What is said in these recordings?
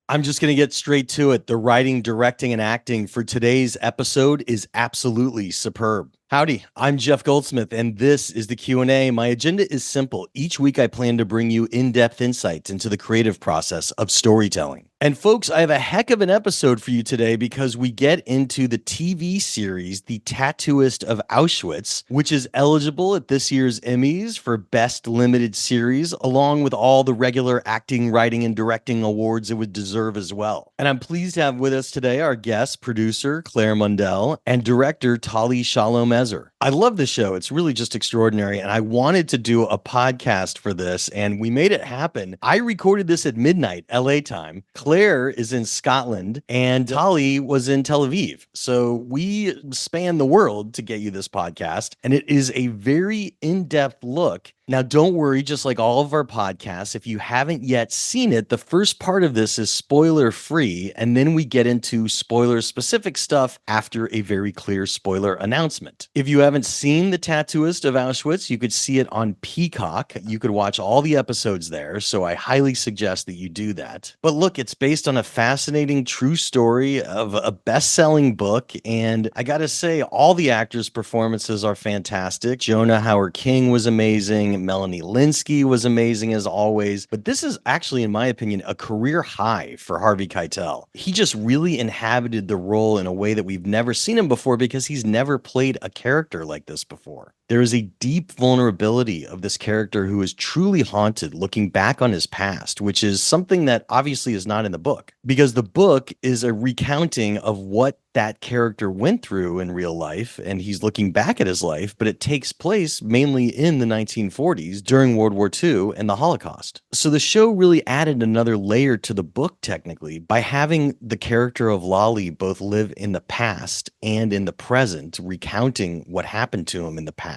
I'm just going to get straight to it. The writing, directing, and acting for today's episode is absolutely superb. Howdy, I'm Jeff Goldsmith, and this is the Q&A. My agenda is simple. Each week, I plan to bring you in-depth insights into the creative process of storytelling. And folks, I have a heck of an episode for you today because we get into the TV series, The Tattooist of Auschwitz, which is eligible at this year's Emmys for Best Limited Series, along with all the regular acting, writing, and directing awards it would deserve as well. And I'm pleased to have with us today our guest producer, Claire Mundell, and director, Tali Shalom-Ezer. I love the show. It's really just extraordinary. And I wanted to do a podcast for this, and we made it happen. I recorded this at midnight, LA time. Claire is in Scotland, and Tali was in Tel Aviv. So we span the world to get you this podcast, and it is a very in-depth look. Now, don't worry, just like all of our podcasts, if you haven't yet seen it, the first part of this is spoiler-free, and then we get into spoiler-specific stuff after a very clear spoiler announcement. If you haven't seen The Tattooist of Auschwitz, you could see it on Peacock. You could watch all the episodes there, so I highly suggest that you do that. But look, it's based on a fascinating true story of a best-selling book, and I gotta say, all the actors' performances are fantastic. Jonah Hauer-King was amazing. Melanie Linsky was amazing as always, but this is actually, in my opinion, a career high for Harvey Keitel. He just really inhabited the role in a way that we've never seen him before because he's never played a character like this before. There is a deep vulnerability of this character who is truly haunted looking back on his past, which is something that obviously is not in the book, because the book is a recounting of what that character went through in real life, and he's looking back at his life, but it takes place mainly in the 1940s during World War II and the Holocaust. So the show really added another layer to the book technically by having the character of Lolly both live in the past and in the present, recounting what happened to him in the past.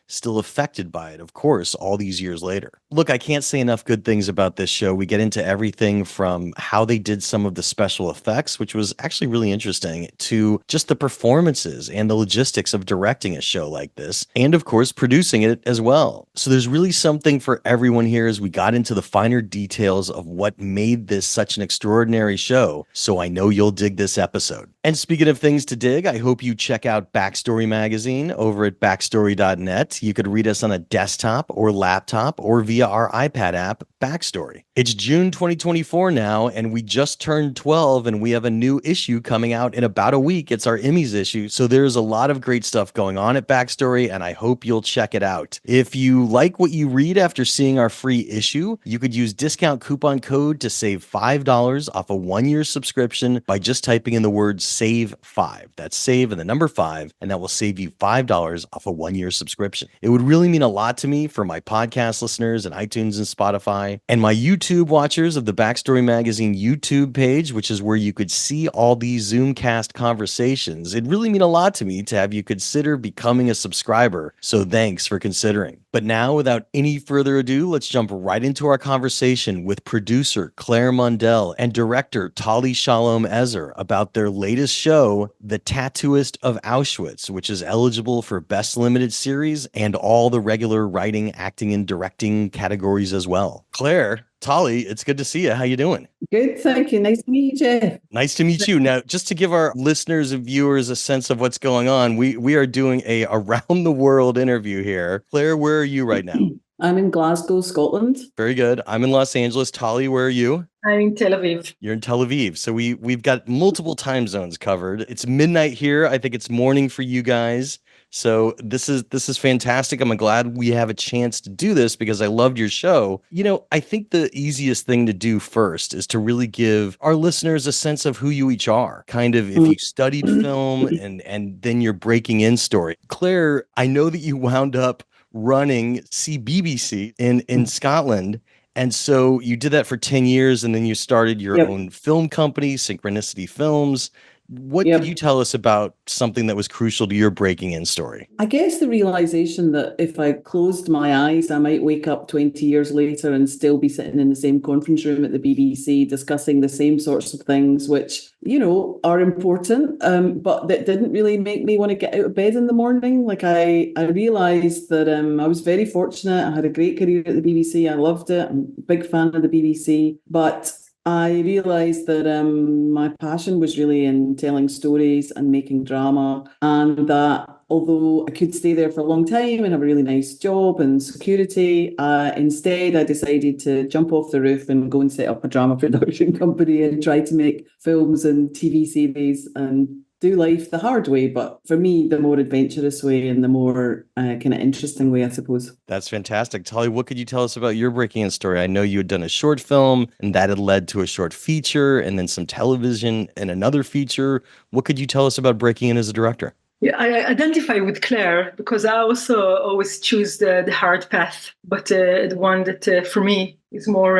Still affected by it, of course, all these years later. Look, I can't say enough good things about this show. We get into everything from how they did some of the special effects, which was actually really interesting, to just the performances and the logistics of directing a show like this, and of course, producing it as well. So there's really something for everyone here as we got into the finer details of what made this such an extraordinary show. So I know you'll dig this episode. And speaking of things to dig, I hope you check out Backstory Magazine over at backstory.net. You could read us on a desktop or laptop or via our iPad app, Backstory. It's June 2024 now, and we just turned 12, and we have a new issue coming out in about a week. It's our Emmys issue, so there's a lot of great stuff going on at Backstory, and I hope you'll check it out. If you like what you read after seeing our free issue, you could use discount coupon code to save $5 off a one-year subscription by just typing in the word SAVE5. That's SAVE and the number 5, and that will save you $5 off a one-year subscription. It would really mean a lot to me for my podcast listeners and iTunes and Spotify, and my YouTube watchers of the Backstory Magazine YouTube page, which is where you could see all these Zoomcast conversations. It'd really mean a lot to me to have you consider becoming a subscriber, so thanks for considering. But now, without any further ado, let's jump right into our conversation with producer Claire Mundell and director Tali Shalom-Ezer about their latest show, The Tattooist of Auschwitz, which is eligible for Best Limited Series and all the regular writing, acting, and directing categories as well. Claire, Tali, it's good to see you. How you doing? Good, thank you. Nice to meet you, Jeff. Nice to meet you. Now, just to give our listeners and viewers a sense of what's going on, we are doing a around the world interview here. Claire, where are you right now? I'm in Glasgow, Scotland. Very good. I'm in Los Angeles. Tali, where are you? I'm in Tel Aviv. You're in Tel Aviv. So we've got multiple time zones covered. It's midnight here. I think it's morning for you guys. So this is fantastic. I'm glad we have a chance to do this because I loved your show. You know, I think the easiest thing to do first is to really give our listeners a sense of who you each are. Kind of if you studied film and then your breaking in story. Claire, I know that you wound up running CBBC in Scotland. And so you did that for 10 years and then you started your own film company, Synchronicity Films. What could you tell us about something that was crucial to your breaking in story? I guess the realization that if I closed my eyes, I might wake up 20 years later and still be sitting in the same conference room at the BBC discussing the same sorts of things, which, you know, are important, but that didn't really make me want to get out of bed in the morning. Like I realized that I was very fortunate. I had a great career at the BBC. I loved it. I'm a big fan of the BBC, but I realised that my passion was really in telling stories and making drama, and that although I could stay there for a long time and have a really nice job and security, instead I decided to jump off the roof and go and set up a drama production company and try to make films and TV series and do life the hard way, but for me, the more adventurous way and the more kind of interesting way, I suppose. That's fantastic. Tali, what could you tell us about your breaking in story? I know you had done a short film and that had led to a short feature and then some television and another feature. What could you tell us about breaking in as a director? Yeah, I identify with Claire because I also always choose the hard path, but the one that for me is more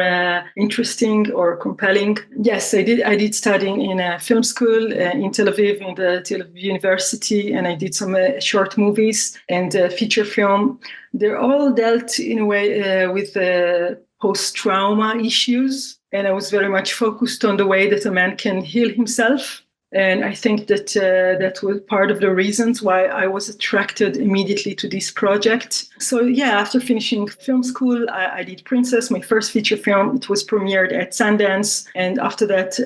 interesting or compelling. Yes, I did studying in a film school in Tel Aviv, in the Tel Aviv University, and I did some short movies and feature film. They're all dealt in a way with post-trauma issues, and I was very much focused on the way that a man can heal himself. And I think that that was part of the reasons why I was attracted immediately to this project. So yeah, after finishing film school, I did Princess, my first feature film. It was premiered at Sundance. And after that,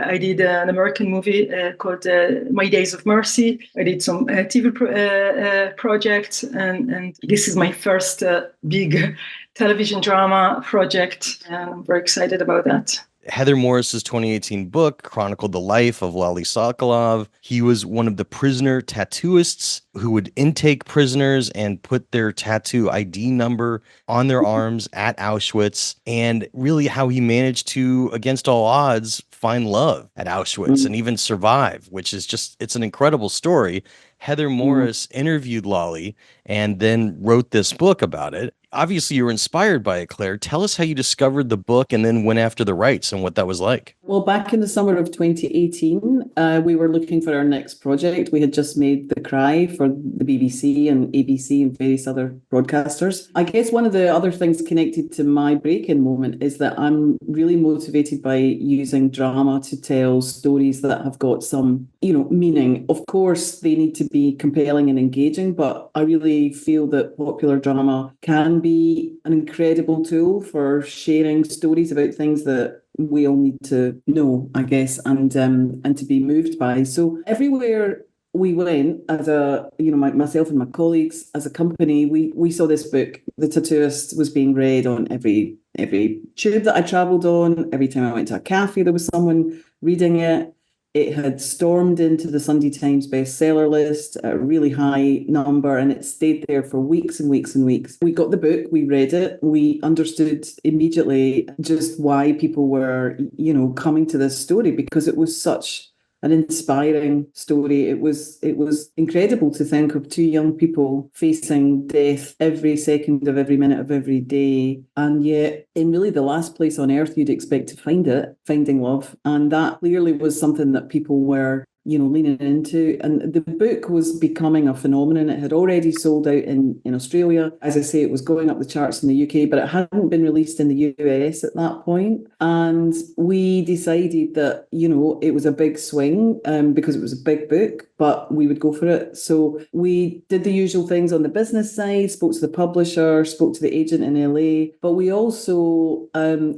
I did an American movie called My Days of Mercy. I did some TV projects. And this is my first big television drama project. And I'm very excited about that. Heather Morris's 2018 book chronicled the life of Lali Sokolov. He was one of the prisoner tattooists who would intake prisoners and put their tattoo ID number on their arms at Auschwitz, and really how he managed to, against all odds, find love at Auschwitz and even survive, which is just, it's an incredible story. Heather Morris interviewed Lali and then wrote this book about it. Obviously, you were inspired by it, Claire. Tell us how you discovered the book and then went after the rights and what that was like. Well, back in the summer of 2018, we were looking for our next project. We had just made The Cry for the BBC and ABC and various other broadcasters. I guess one of the other things connected to my break-in moment is that I'm really motivated by using drama to tell stories that have got some, meaning. Of course, they need to be compelling and engaging, but I really feel that popular drama can be an incredible tool for sharing stories about things that we all need to know, I guess, and to be moved by. So everywhere we went, as myself and my colleagues, as a company, we saw this book. The Tattooist was being read on every tube that I travelled on. Every time I went to a cafe, there was someone reading it. It had stormed into the Sunday Times bestseller list, a really high number, and it stayed there for weeks and weeks and weeks. We got the book, we read it, we understood immediately just why people were, coming to this story, because it was such an inspiring story. It was incredible to think of two young people facing death every second of every minute of every day, and yet in really the last place on earth you'd expect to find it, finding love. And that clearly was something that people were leaning into. And the book was becoming a phenomenon. It had already sold out in Australia. As I say, it was going up the charts in the UK, but it hadn't been released in the US at that point. And we decided that, it was a big swing because it was a big book, but we would go for it. So we did the usual things on the business side, spoke to the publisher, spoke to the agent in LA, but we also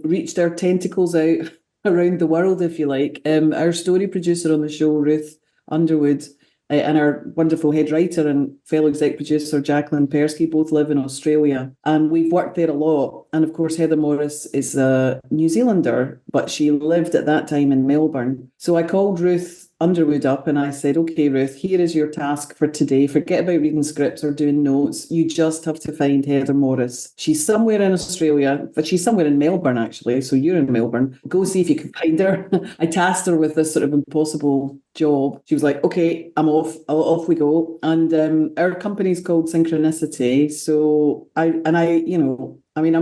reached our tentacles out around the world, if you like. Our story producer on the show, Ruth Underwood, and our wonderful head writer and fellow exec producer, Jacqueline Persky, both live in Australia. And we've worked there a lot. And of course, Heather Morris is a New Zealander, but she lived at that time in Melbourne. So I called Ruth Underwood up and I said, okay, Ruth, here is your task for today. Forget about reading scripts or doing notes. You just have to find Heather Morris. She's somewhere in Australia, but she's somewhere in Melbourne, actually. So you're in Melbourne. Go see if you can find her. I tasked her with this sort of impossible job. She was like, okay, I'm off. Off we go. And our company's called Synchronicity. So I'm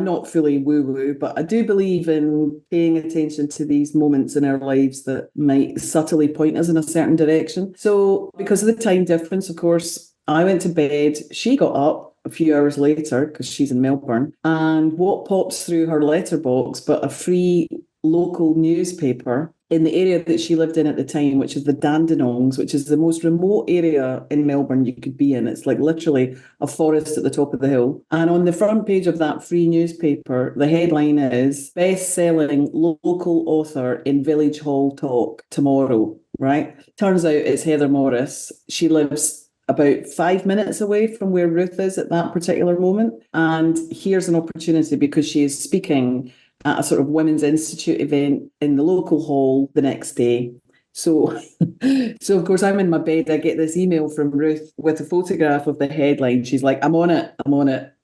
not fully woo-woo, but I do believe in paying attention to these moments in our lives that might subtly point us in a certain direction. So because of the time difference, of course, I went to bed. She got up a few hours later because she's in Melbourne. And what pops through her letterbox but a free local newspaper in the area that she lived in at the time, which is the Dandenongs, which is the most remote area in Melbourne you could be in. It's like literally a forest at the top of the hill. And on the front page of that free newspaper, the headline is best-selling local author in Village Hall Talk tomorrow, right? Turns out it's Heather Morris. She lives about 5 minutes away from where Ruth is at that particular moment. And here's an opportunity because she is speaking at a sort of Women's Institute event in the local hall the next day. So of course, I'm in my bed. I get this email from Ruth with a photograph of the headline. She's like, I'm on it.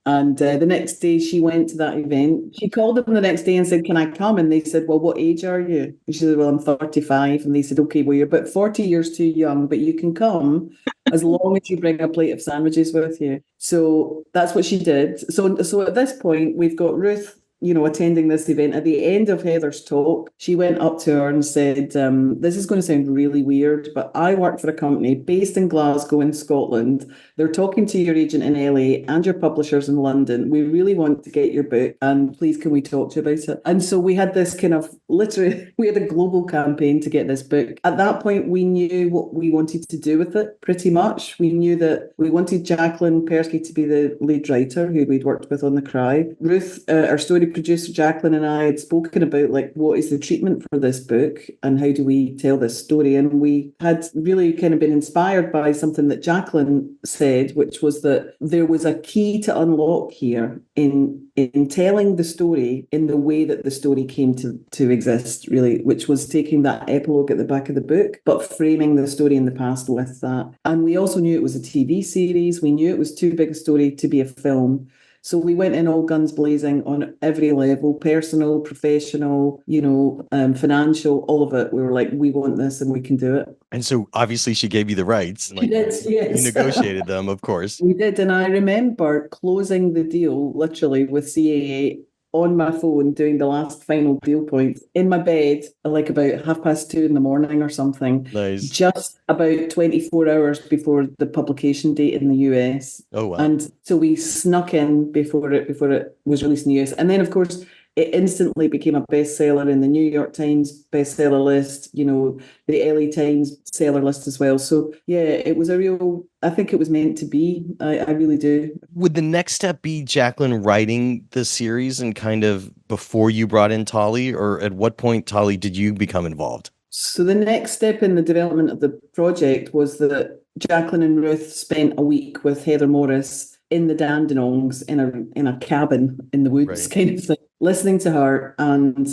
And the next day she went to that event. She called them the next day and said, can I come? And they said, well, what age are you? And she said, well, I'm 35. And they said, okay, well, you're about 40 years too young, but you can come as long as you bring a plate of sandwiches with you. So that's what she did. So at this point, we've got Ruth, attending this event. At the end of Heather's talk, she went up to her and said, this is going to sound really weird, but I work for a company based in Glasgow in Scotland. They're talking to your agent in LA and your publishers in London. We really want to get your book, and please can we talk to you about it? And so we had this kind of we had a global campaign to get this book. At that point, we knew what we wanted to do with it pretty much. We knew that we wanted Jacqueline Persky to be the lead writer who we'd worked with on The Cry. Ruth, our story producer Jacqueline and I had spoken about what is the treatment for this book and how do we tell this story, and we had really kind of been inspired by something that Jacqueline said, which was that there was a key to unlock here in telling the story in the way that the story came to exist, really, which was taking that epilogue at the back of the book but framing the story in the past with that. And we also knew it was a TV series. We knew it was too big a story to be a film. So we went in all guns blazing on every level, personal, professional, financial, all of it. We were like, we want this and we can do it. And so obviously she gave you the rights. She did, yes. You negotiated them, of course. We did. And I remember closing the deal literally with CAA on my phone, doing the last final deal point in my bed, like about 2:30 in the morning or something. Nice. Just about 24 hours before the publication date in the US. Oh, wow. And so we snuck in before it was released in the US. And then, of course, it instantly became a bestseller in the New York Times bestseller list, the LA Times seller list as well. So, yeah, it was I think it was meant to be. I really do. Would the next step be Jacqueline writing the series and kind of before you brought in Tali, or at what point, Tali, did you become involved? So the next step in the development of the project was that Jacqueline and Ruth spent a week with Heather Morris in the Dandenongs in a cabin in the woods, kind of thing, listening to her and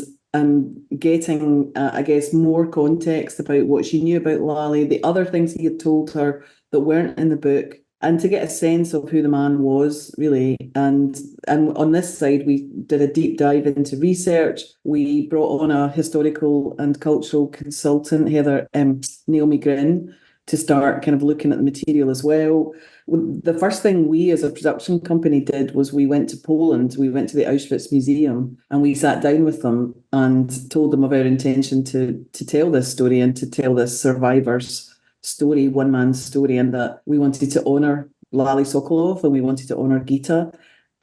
getting, I guess, more context about what she knew about Lally, the other things he had told her that weren't in the book, and to get a sense of who the man was, really. And on this side, we did a deep dive into research. We brought on a historical and cultural consultant, Heather Naomi Grin, to start kind of looking at the material as well. The first thing we as a production company did was we went to Poland, we went to the Auschwitz Museum, and we sat down with them and told them of our intention to tell this story and to tell this survivor's story, one man's story, and that we wanted to honour Lally Sokolov and we wanted to honour Gita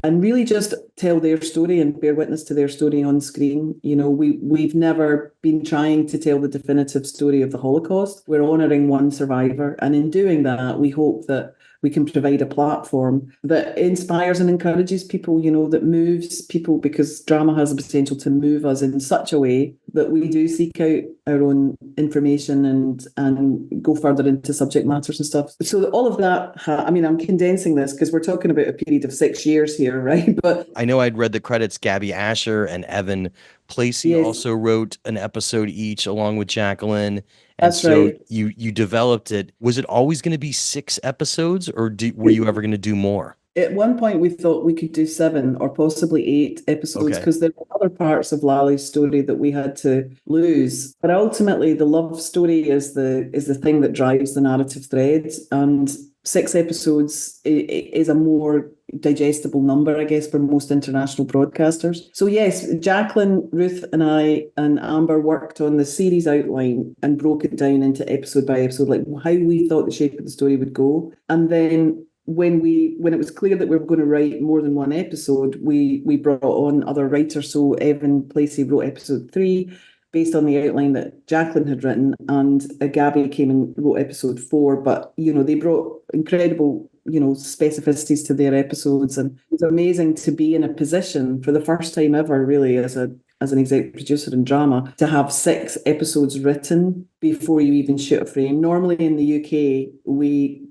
and really just tell their story and bear witness to their story on screen. We've never been trying to tell the definitive story of the Holocaust. We're honouring one survivor, and in doing that, we hope that we can provide a platform that inspires and encourages people, that moves people, because drama has the potential to move us in such a way that we do seek out our own information and go further into subject matters and stuff. So all of that, I'm condensing this because we're talking about a period of 6 years here, right? But I know I'd read the credits. Gabby Asher and Evan Placey also wrote an episode each along with Jacqueline. And that's so right. you developed it. Was it always going to be 6 episodes, or were you ever going to do more? At one point, we thought we could do 7 or possibly 8 episodes because there were other parts of Lally's story that we had to lose. But ultimately, the love story is the thing that drives the narrative thread. And 6 episodes is a more digestible number, I guess, for most international broadcasters. So yes, Jacqueline, Ruth and I and Amber worked on the series outline and broke it down into episode by episode, like how we thought the shape of the story would go. And then when it was clear that we were going to write more than one episode, we brought on other writers. So Evan Placey wrote episode 3 based on the outline that Jacqueline had written, and Gabby came and wrote episode 4. But, they brought incredible, specificities to their episodes. And it's amazing to be in a position for the first time ever, really, as an executive producer in drama, to have 6 episodes written before you even shoot a frame. Normally in the UK,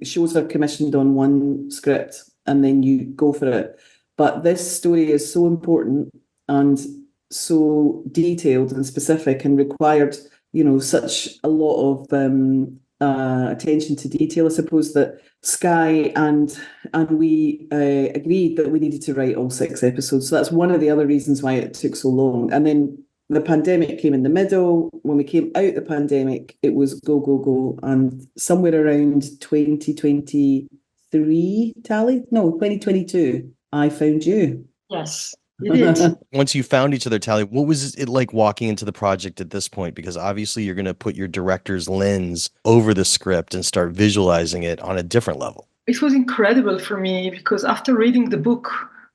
shows are commissioned on one script and then you go for it. But this story is so important and so detailed and specific and required, such a lot of attention to detail, I suppose, that Sky and we agreed that we needed to write all 6 episodes. So that's one of the other reasons why it took so long. And then the pandemic came in the middle. When we came out the pandemic, it was go, go, go. And somewhere around 2023, Tali? No, 2022, I found you. Yes. You did. Once you found each other, Tali, what was it like walking into the project at this point? Because obviously you're going to put your director's lens over the script and start visualizing it on a different level. It was incredible for me because after reading the book,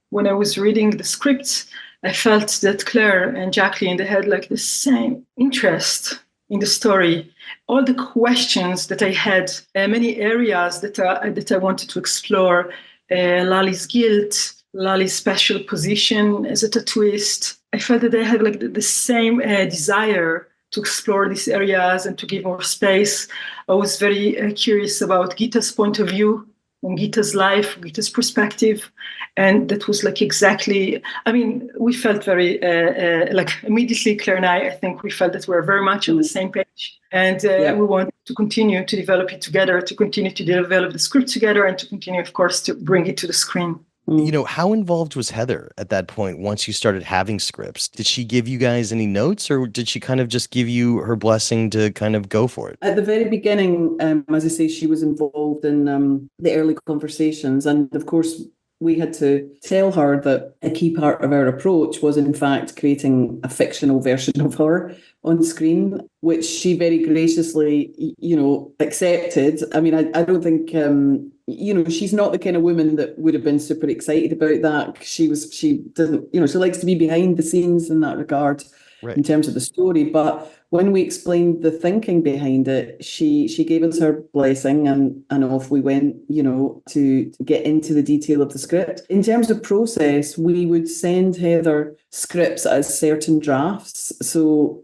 when I was reading the scripts, I felt that Claire and Jacqueline, they had like the same interest in the story. All the questions that I had, many areas that I wanted to explore, Lali's guilt, Lali's special position as a tattooist. I felt that they had like the same desire to explore these areas and to give more space. I was very curious about Gita's point of view on Gita's life, Gita's perspective. And that was like exactly, we felt very, immediately, Claire and I think we felt that we were very much on the same page. And we wanted to continue to develop it together, to continue to develop the script together, and to continue, of course, to bring it to the screen. How involved was Heather at that point once you started having scripts? Did she give you guys any notes, or did she kind of just give you her blessing to kind of go for it? At the very beginning, as I say, she was involved in the early conversations. And of course, we had to tell her that a key part of our approach was, in fact, creating a fictional version of her on screen, which she very graciously, accepted. I don't think, she's not the kind of woman that would have been super excited about that. She doesn't, she likes to be behind the scenes in that regard, right, in terms of the story. But when we explained the thinking behind it, she gave us her blessing, and off we went, to get into the detail of the script. In terms of process, we would send Heather scripts as certain drafts. So,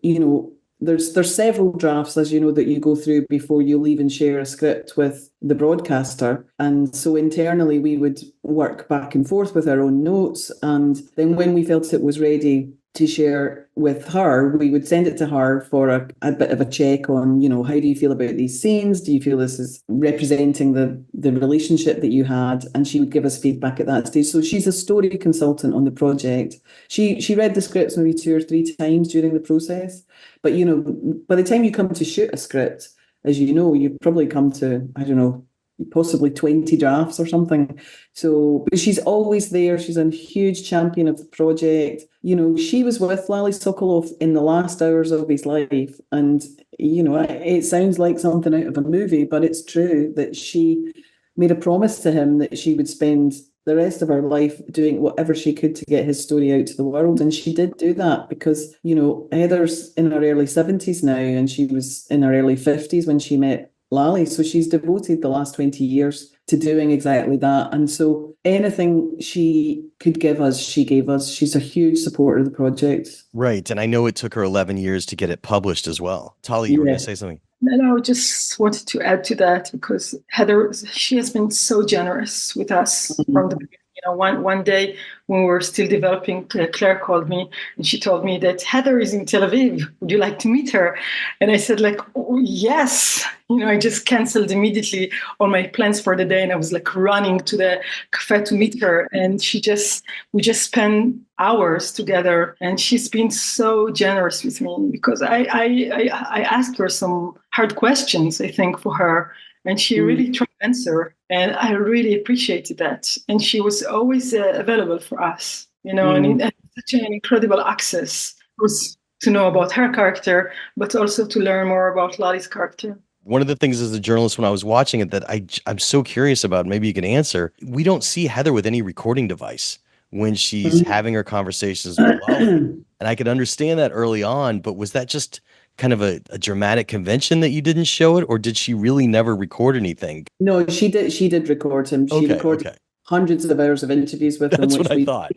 there's several drafts, as you know, that you go through before you'll even share a script with the broadcaster. And so internally, we would work back and forth with our own notes. And then when we felt it was ready to share with her, we would send it to her for a bit of a check on, how do you feel about these scenes? Do you feel this is representing the relationship that you had? And she would give us feedback at that stage. So she's a story consultant on the project. She read the scripts maybe 2 or 3 times during the process. But, by the time you come to shoot a script, as you know, you've probably come to, possibly 20 drafts or something. So, but she's always there. She's a huge champion of the project. She was with Lali Sokolov in the last hours of his life. And, it sounds like something out of a movie, but it's true that she made a promise to him that she would spend the rest of her life doing whatever she could to get his story out to the world. And she did do that because, Heather's in her early 70s now, and she was in her early 50s when she met Lali. So she's devoted the last 20 years to doing exactly that. And so anything she could give us, she gave us. She's a huge supporter of the project. Right. And I know it took her 11 years to get it published as well. Tali, you were going to say something. No, I just wanted to add to that because Heather, she has been so generous with us from the beginning. One day when we were still developing, Claire called me and she told me that Heather is in Tel Aviv. Would you like to meet her? And I said yes. I just canceled immediately all my plans for the day. And I was running to the cafe to meet her. And we just spent hours together. And she's been so generous with me because I asked her some hard questions, I think, for her. And she really tried to answer. And I really appreciated that. And she was always available for us, and such an incredible access was to know about her character, but also to learn more about Lali's character. One of the things as a journalist when I was watching it that I'm so curious about, maybe you can answer, we don't see Heather with any recording device when she's having her conversations with Lolly. And I could understand that early on, but was that just kind of a dramatic convention that you didn't show it, or did she really never record anything? No, she did. She did record him. She recorded hundreds of hours of interviews with him, That's which what I thought.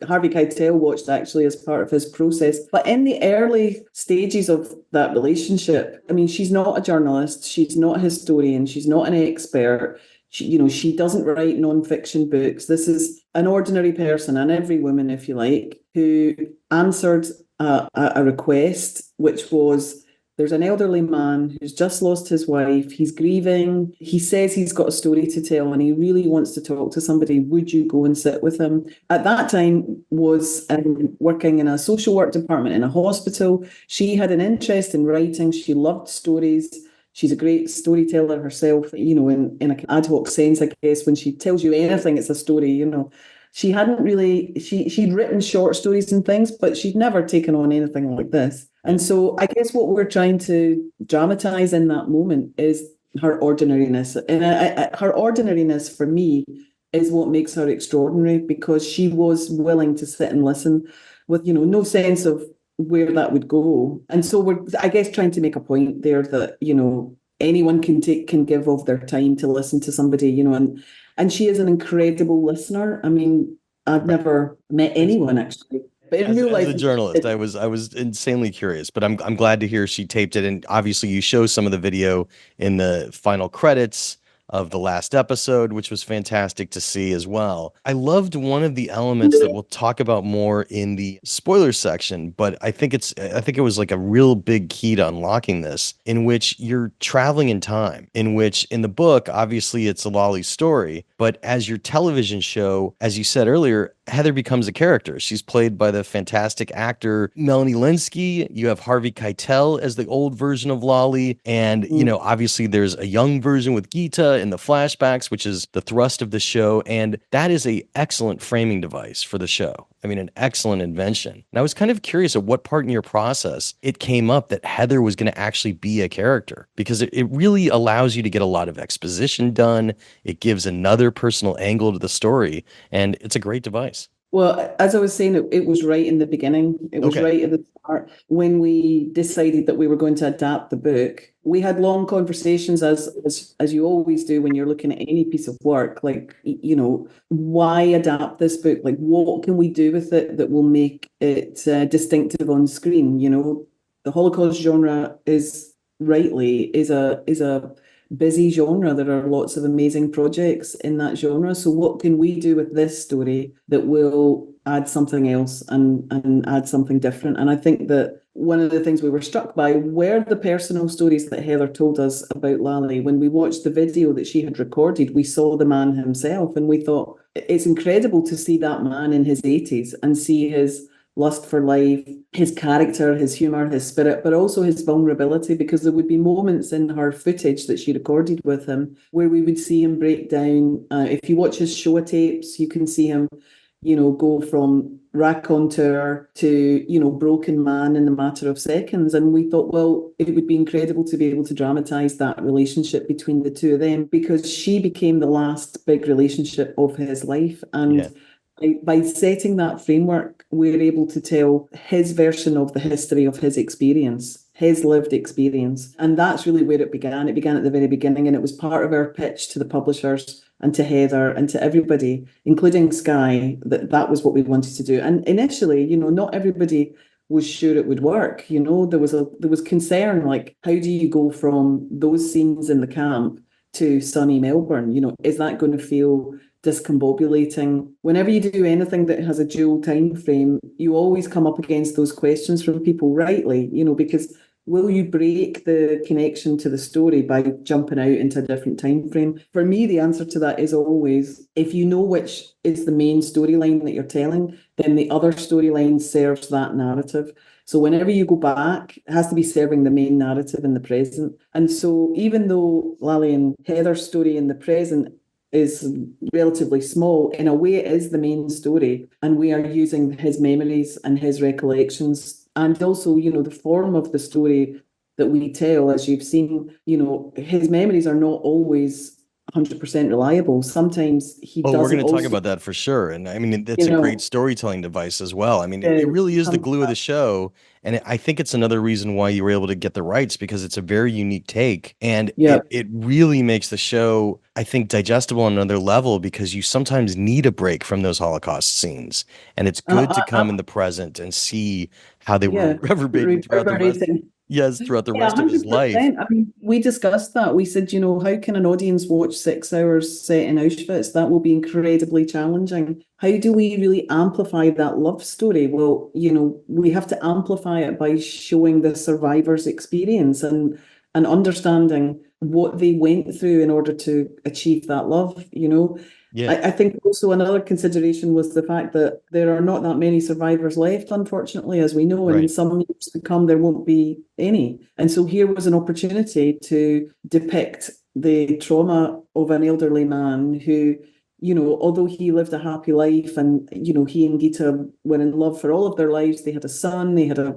Harvey Keitel watched actually as part of his process. But in the early stages of that relationship, I mean, she's not a journalist. She's not a historian. She's not an expert. She doesn't write non-fiction books. This is an ordinary person, and every woman, if you like, who answered a request, which was, there's an elderly man who's just lost his wife. He's grieving. He says he's got a story to tell and he really wants to talk to somebody. Would you go and sit with him? At that time was working in a social work department in a hospital. She had an interest in writing. She loved stories. She's a great storyteller herself, in an ad hoc sense, I guess. When she tells you anything, it's a story, She hadn't really, she'd written short stories and things, but she'd never taken on anything like this. And so I guess what we're trying to dramatize in that moment is her ordinariness. And her ordinariness for me is what makes her extraordinary, because she was willing to sit and listen with, no sense of where that would go. And so we're, I guess, trying to make a point there that, anyone can give of their time to listen to somebody, and she is an incredible listener. I mean, I've never met anyone actually. But in real life, as a journalist, I was insanely curious, but I'm glad to hear she taped it. And obviously you show some of the video in the final credits of the last episode, which was fantastic to see as well. I loved one of the elements that we'll talk about more in the spoiler section, but I think it was like a real big key to unlocking this, in which you're traveling in time, in which in the book, obviously it's a Lolly story, but as your television show, as you said earlier, Heather becomes a character. She's played by the fantastic actor Melanie Lynskey. You have Harvey Keitel as the old version of Lolly. And, obviously there's a young version with Geeta in the flashbacks, which is the thrust of the show. And that is an excellent framing device for the show. I mean, an excellent invention. And I was kind of curious at what part in your process it came up that Heather was going to actually be a character, because it really allows you to get a lot of exposition done. It gives another personal angle to the story, and it's a great device. Well, as I was saying, it was right in the beginning. It was right at the start. When we decided that we were going to adapt the book, we had long conversations, as you always do when you're looking at any piece of work, like, why adapt this book? Like, what can we do with it that will make it distinctive on screen? The Holocaust genre is a busy genre. There are lots of amazing projects in that genre. So what can we do with this story that will add something else and add something different? And I think that one of the things we were struck by were the personal stories that Heather told us about Lally. When we watched the video that she had recorded, we saw the man himself, and we thought, it's incredible to see that man in his 80s and see his lust for life, his character, his humor, his spirit, but also his vulnerability, because there would be moments in her footage that she recorded with him where we would see him break down. If you watch his show tapes, you can see him, go from raconteur to, broken man in a matter of seconds. And we thought, well, it would be incredible to be able to dramatize that relationship between the two of them, because she became the last big relationship of his life. And by setting that framework, we're able to tell his version of the history of his experience, his lived experience. And that's really where it began. It began at the very beginning, and it was part of our pitch to the publishers and to Heather and to everybody, including Sky, that was what we wanted to do. And initially, not everybody was sure it would work. There was concern, like, how do you go from those scenes in the camp to sunny Melbourne? Is that going to feel discombobulating? Whenever you do anything that has a dual time frame, you always come up against those questions from people, rightly, because will you break the connection to the story by jumping out into a different time frame? For me, the answer to that is always, if you know which is the main storyline that you're telling, then the other storyline serves that narrative. So whenever you go back, it has to be serving the main narrative in the present. And so even though Lally and Heather's story in the present is relatively small, in a way it is the main story, and we are using his memories and his recollections, and also the form of the story, that we tell, as you've seen, his memories are not always 100% reliable. Sometimes he Oh, we're doesn't going to talk also, about that for sure. And I mean, it's a great storytelling device as well. I mean, it really is the glue of the show. And I think it's another reason why you were able to get the rights, because it's a very unique take. And it really makes the show, I think, digestible on another level, because you sometimes need a break from those Holocaust scenes. And it's good to come in the present and see how they were reverberating throughout the rest. Yes, throughout the rest of his life. I mean, we discussed that. We said, how can an audience watch 6 hours set in Auschwitz? That will be incredibly challenging. How do we really amplify that love story? Well, we have to amplify it by showing the survivor's experience and understanding what they went through in order to achieve that love, Yeah. I think also another consideration was the fact that there are not that many survivors left, unfortunately, as we know, and in some years to come, there won't be any. And so here was an opportunity to depict the trauma of an elderly man who, although he lived a happy life and, he and Gita were in love for all of their lives, they had a son, they had a,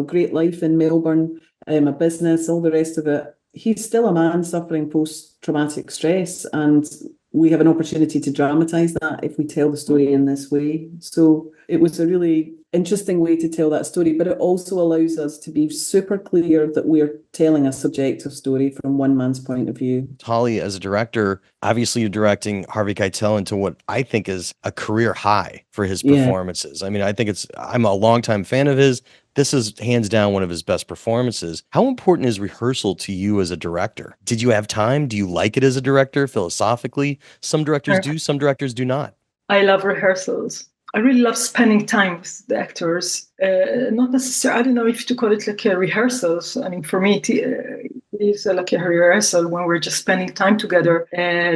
great life in Melbourne, a business, all the rest of it. He's still a man suffering post-traumatic stress, and we have an opportunity to dramatize that if we tell the story in this way. So it was a really interesting way to tell that story, but it also allows us to be super clear that we're telling a subjective story from one man's point of view. Tali, as a director, obviously you're directing Harvey Keitel into what I think is a career high for his performances. I mean, I'm a longtime fan of his. This is hands down one of his best performances. How important is rehearsal to you as a director? Did you have time? Do you like it as a director philosophically? Some directors do, some directors do not. I love rehearsals. I really love spending time with the actors. Not necessarily, I don't know if to call it like a rehearsals. I mean, for me, it is like a rehearsal when we're just spending time together,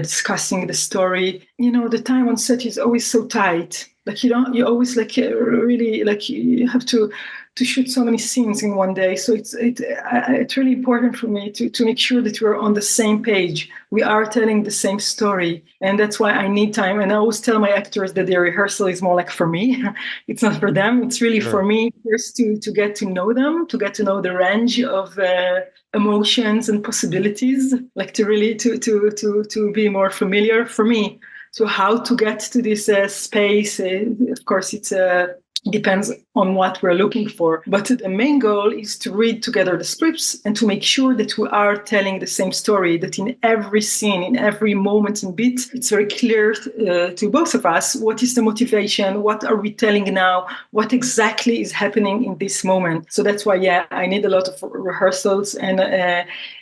discussing the story. The time on set is always so tight. Like you always really you have to shoot so many scenes in one day. So it's really important for me to make sure that we're on the same page. We are telling the same story. And that's why I need time. And I always tell my actors that their rehearsal is more like for me. It's not for them. It's really for me first to get to know them, to get to know the range of emotions and possibilities, like to really to be more familiar for me. So how to get to this space, of course, it's depends on what we're looking for. But the main goal is to read together the scripts and to make sure that we are telling the same story, that in every scene, in every moment and bit, it's very clear to both of us what is the motivation, what are we telling now, what exactly is happening in this moment. So that's why, I need a lot of rehearsals. And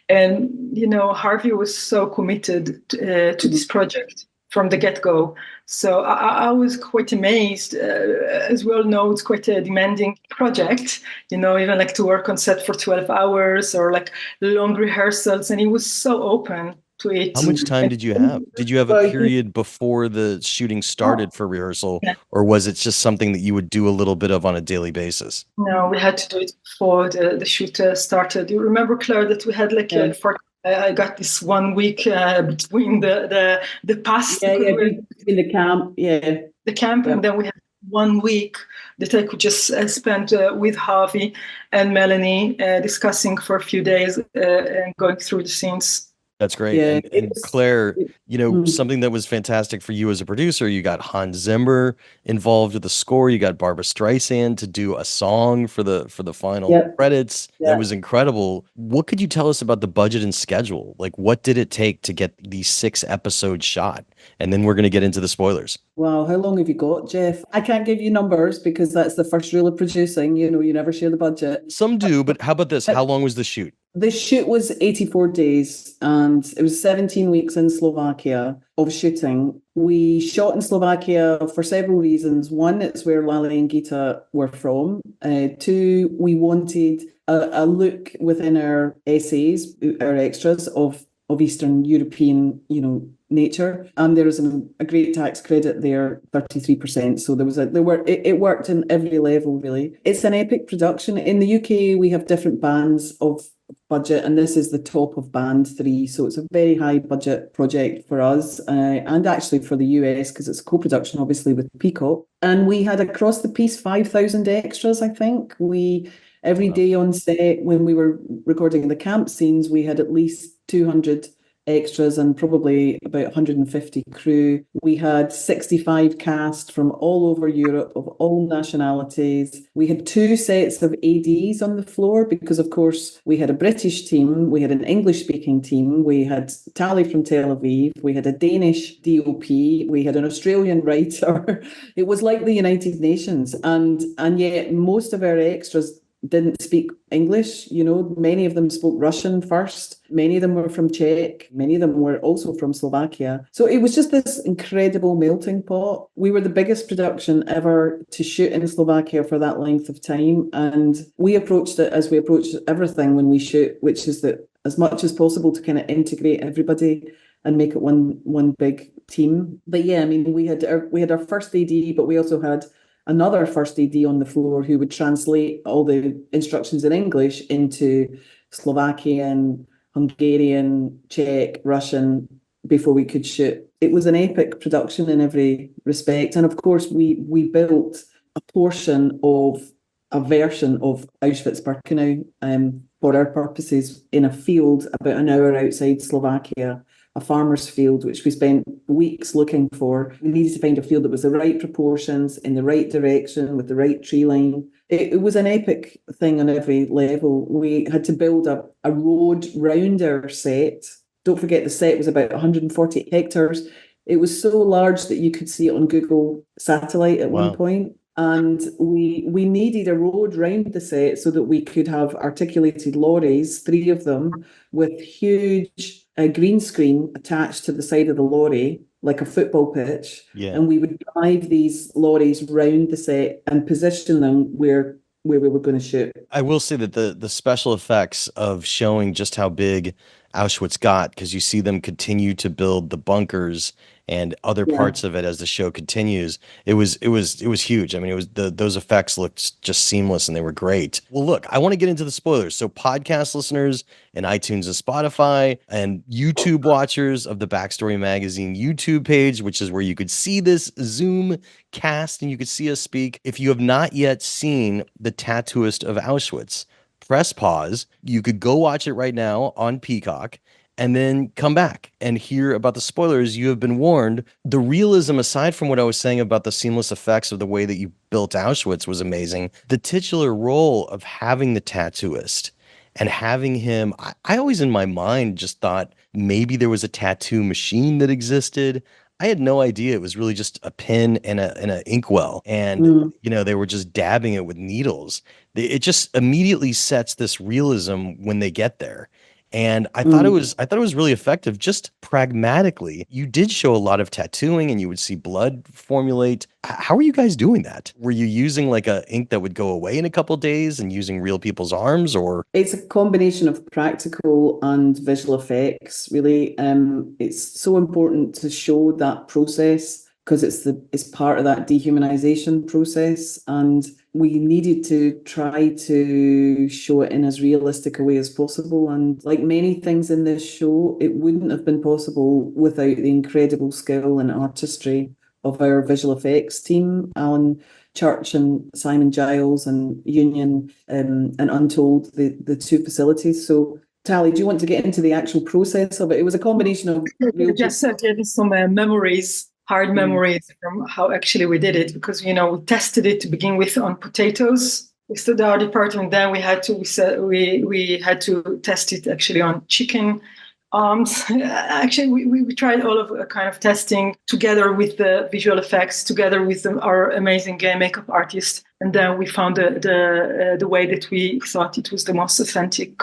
Harvey was so committed to this project from the get-go. So I was quite amazed. As we all know, it's quite a demanding project, even like to work on set for 12 hours or like long rehearsals. And he was so open to it. How much time did you have? Did you have a period before the shooting started for rehearsal, or was it just something that you would do a little bit of on a daily basis? No, we had to do it before the shoot started. You remember, Claire, that we had I got this 1 week between the past. Between the camp, the camp, and then we had 1 week that I could just spend with Harvey and Melanie discussing for a few days and going through the scenes. That's great. Yeah, and Claire, something that was fantastic for you as a producer, you got Hans Zimmer involved with the score. You got Barbra Streisand to do a song for the final credits. That was incredible. What could you tell us about the budget and schedule? Like, what did it take to get these 6 episodes shot? And then we're going to get into the spoilers. Wow, how long have you got, Jeff? I can't give you numbers because that's the first rule of producing. You never share the budget. Some do, but how about this? How long was the shoot? The shoot was 84 days and it was 17 weeks in Slovakia of shooting. We shot in Slovakia for several reasons. One, it's where Lali and Gita were from. 2, we wanted a look within our essays, our extras of Eastern European, nature. And there was a great tax credit there, 33%. So it worked in every level, really. It's an epic production. In the UK, we have different bands of budget, and this is the top of band 3. So it's a very high budget project for us, and actually for the US, because it's a co-production, obviously, with Peacock. And we had across the piece 5,000 extras, I think. We Every Wow. day on set, when we were recording the camp scenes, we had at least 200 extras and probably about 150 crew. We had 65 cast from all over Europe of all nationalities. We had 2 sets of ADs on the floor because, of course, we had a British team, we had an English-speaking team, we had Tali from Tel Aviv, we had a Danish DOP, we had an Australian writer. It was like the United Nations, and yet most of our extras didn't speak English. Many of them spoke Russian first. Many of them were from Czech. Many of them were also from Slovakia. So it was just this incredible melting pot. We were the biggest production ever to shoot in Slovakia for that length of time. And we approached it as we approach everything when we shoot, which is that as much as possible to kind of integrate everybody and make it one big team. But yeah, I mean, we had our first AD, but we also had another first AD on the floor who would translate all the instructions in English into Slovakian, Hungarian, Czech, Russian before we could shoot. It was an epic production in every respect. And of course, we built a portion of a version of Auschwitz-Birkenau for our purposes in a field about an hour outside Slovakia, a farmer's field, which we spent weeks looking for. We needed to find a field that was the right proportions, in the right direction, with the right tree line. It was an epic thing on every level. We had to build a road round our set. Don't forget, the set was about 140 hectares. It was so large that you could see it on Google Satellite at one point. And we needed a road round the set so that we could have articulated lorries, 3 of them, with huge green screen attached to the side of the lorry, like a football pitch. Yeah. And we would drive these lorries round the set and position them where we were going to shoot. I will say that the special effects of showing just how big Auschwitz got, because you see them continue to build the bunkers and other parts of it as the show continues. It was huge. I mean, those effects looked just seamless and they were great. Well, look, I want to get into the spoilers. So podcast listeners and iTunes and Spotify and YouTube watchers of the Backstory Magazine YouTube page, which is where you could see this Zoom cast and you could see us speak. If you have not yet seen The Tattooist of Auschwitz, press pause. You could go watch it right now on Peacock and then come back and hear about the spoilers. You have been warned. The realism, aside from what I was saying about the seamless effects of the way that you built Auschwitz, was amazing. The titular role of having the tattooist and having him, I always in my mind just thought maybe there was a tattoo machine that existed. I had no idea it was really just a pen and an inkwell, and they were just dabbing it with needles. It just immediately sets this realism when they get there. And I thought it was really effective. Just pragmatically, you did show a lot of tattooing and you would see blood formulate. How are you guys doing that? Were you using like a ink that would go away in a couple of days and using real people's arms, or? It's a combination of practical and visual effects, really. It's so important to show that process because it's part of that dehumanization process, and we needed to try to show it in as realistic a way as possible. And like many things in this show, it wouldn't have been possible without the incredible skill and artistry of our visual effects team, Alan Church and Simon Giles and Union and Untold, the 2 facilities. So Tali, do you want to get into the actual process of it? It was a combination of just gave us some memories. Hard memories from how actually we did it, because we tested it to begin with on potatoes. We stood our department. Then we had to test it actually on chicken arms. Actually, we tried all of a kind of testing together with the visual effects, together with our amazing makeup artist, and then we found the way that we thought it was the most authentic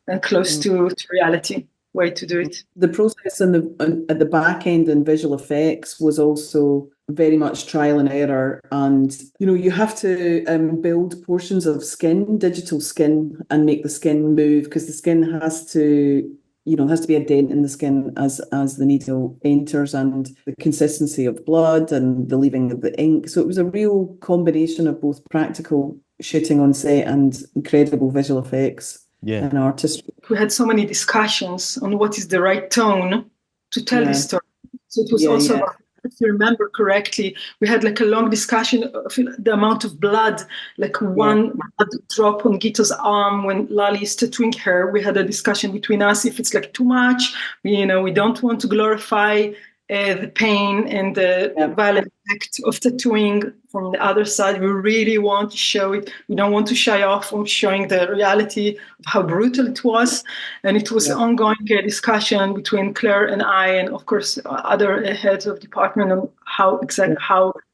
and close to reality way to do it. The process at the back end in visual effects was also very much trial and error, and you have to build portions of skin, digital skin, and make the skin move, because the skin has to be a dent in the skin as the needle enters, and the consistency of blood and the leaving of the ink. So it was a real combination of both practical shooting on set and incredible visual effects. And artistry. We had so many discussions on what is the right tone to tell the story. So it was about if you remember correctly, we had like a long discussion of the amount of blood, like one blood drop on Gita's arm when Lali is tattooing her. We had a discussion between us if it's like too much. We don't want to glorify the pain and the violent act of tattooing. From the other side, we really want to show it. We don't want to shy off from showing the reality of how brutal it was. And it was ongoing discussion between Claire and I, and of course other heads of department on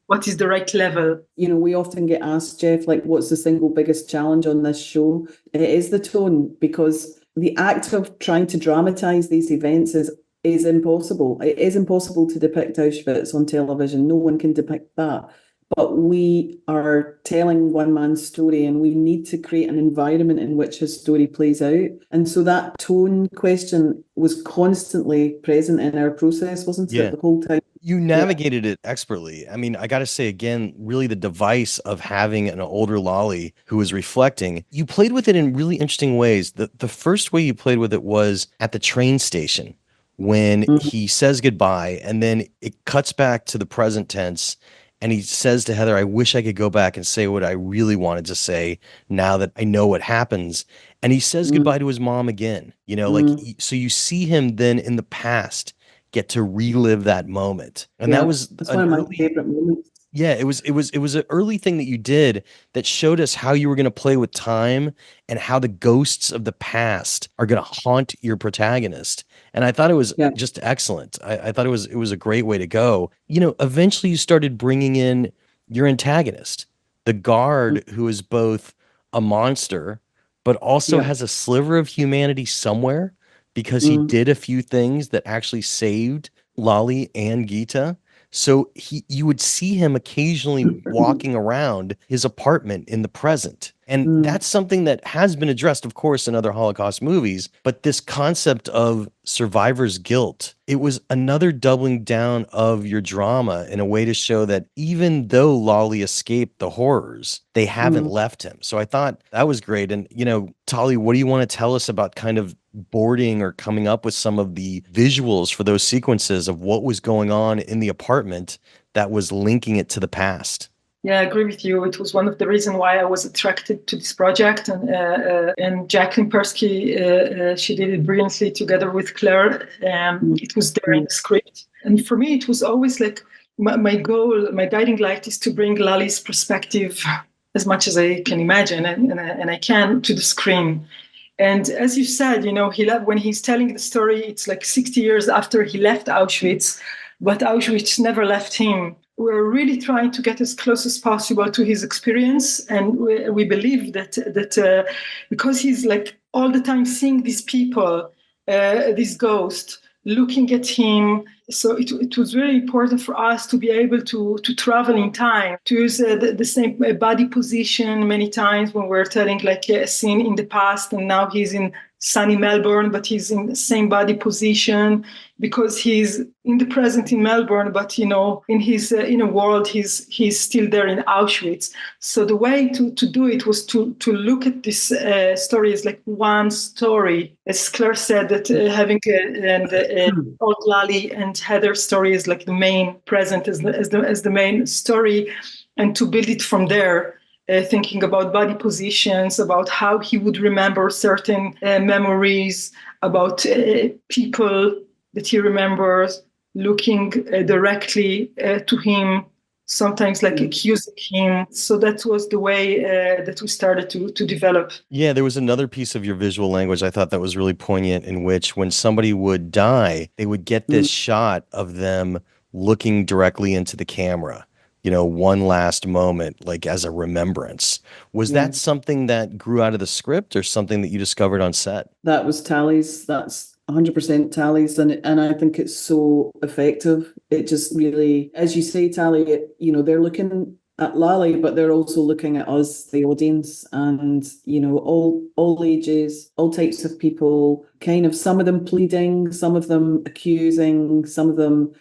what is the right level. We often get asked, Jeff, like, what's the single biggest challenge on this show? It is the tone, because the act of trying to dramatize these events is impossible. It is impossible to depict Auschwitz on television. No one can depict that. But we are telling one man's story, and we need to create an environment in which his story plays out. And so that tone question was constantly present in our process, wasn't it, the whole time? You navigated it expertly. I mean, I got to say again, really the device of having an older Lali who was reflecting, you played with it in really interesting ways. The first way you played with it was at the train station when he says goodbye, and then it cuts back to the present tense. And he says to Heather, I wish I could go back and say what I really wanted to say now that I know what happens. And he says goodbye to his mom again, so you see him then in the past get to relive that moment. And that's one of my favorite moments. Yeah, it was an early thing that you did that showed us how you were going to play with time and how the ghosts of the past are going to haunt your protagonist. And I thought it was just excellent. I thought it was a great way to go. Eventually you started bringing in your antagonist, the guard, who is both a monster, but also has a sliver of humanity somewhere because he did a few things that actually saved Lali and Gita. So you would see him occasionally walking around his apartment in the present. And that's something that has been addressed, of course, in other Holocaust movies. But this concept of survivor's guilt, it was another doubling down of your drama in a way to show that even though Lali escaped the horrors, they haven't left him. So I thought that was great. And, Tali, what do you want to tell us about kind of boarding or coming up with some of the visuals for those sequences of what was going on in the apartment that was linking it to the past? Yeah, I agree with you. It was one of the reasons why I was attracted to this project. And Jacqueline Persky, she did it brilliantly together with Claire. It was there in the script. And for me, it was always like my goal, my guiding light is to bring Lali's perspective as much as I can imagine and I can to the screen. And as you said, when he's telling the story, it's like 60 years after he left Auschwitz, but Auschwitz never left him. We're really trying to get as close as possible to his experience. And we believe that because he's like all the time seeing these people, these ghosts, looking at him. So it was very important for us to be able to travel in time, to use the same body position many times when we're telling like a scene in the past, and now he's in sunny Melbourne, but he's in the same body position because he's in the present in Melbourne, but in his inner world, he's still there in Auschwitz. So the way to do it was to look at this story as like one story. As Claire said, that having old Lali and Heather's story is like the main present as the main story, and to build it from there. Thinking about body positions, about how he would remember certain memories, about people that he remembers, looking directly to him, sometimes like accusing him. So that was the way that we started to develop. Yeah, there was another piece of your visual language I thought that was really poignant, in which when somebody would die, they would get this shot of them looking directly into the camera. One last moment, like as a remembrance. Was that something that grew out of the script or something that you discovered on set? That was Tali's. That's 100% Tali's. And I think it's so effective. It just really, as you say, Tali, they're looking at Lali, but they're also looking at us, the audience, and all ages, all types of people, kind of some of them pleading, some of them accusing, some of them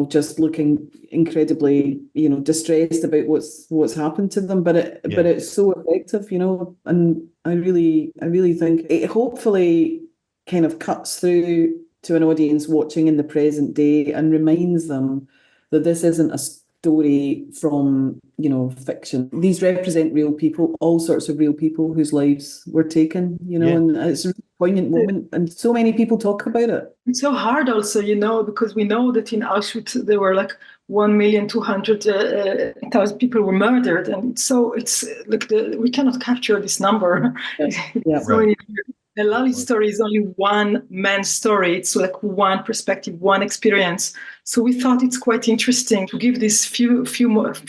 just looking incredibly distressed about what's happened to them, but it's so effective, and I really think it hopefully kind of cuts through to an audience watching in the present day and reminds them that this isn't a story from, fiction. These represent real people, all sorts of real people whose lives were taken, and it's a really poignant moment. And so many people talk about it. It's so hard also, because we know that in Auschwitz there were like 1,200,000 people were murdered. And so it's like we cannot capture this number. Yeah. So many. The Lali's story is only one man's story. It's like one perspective, one experience. So we thought it's quite interesting to give these few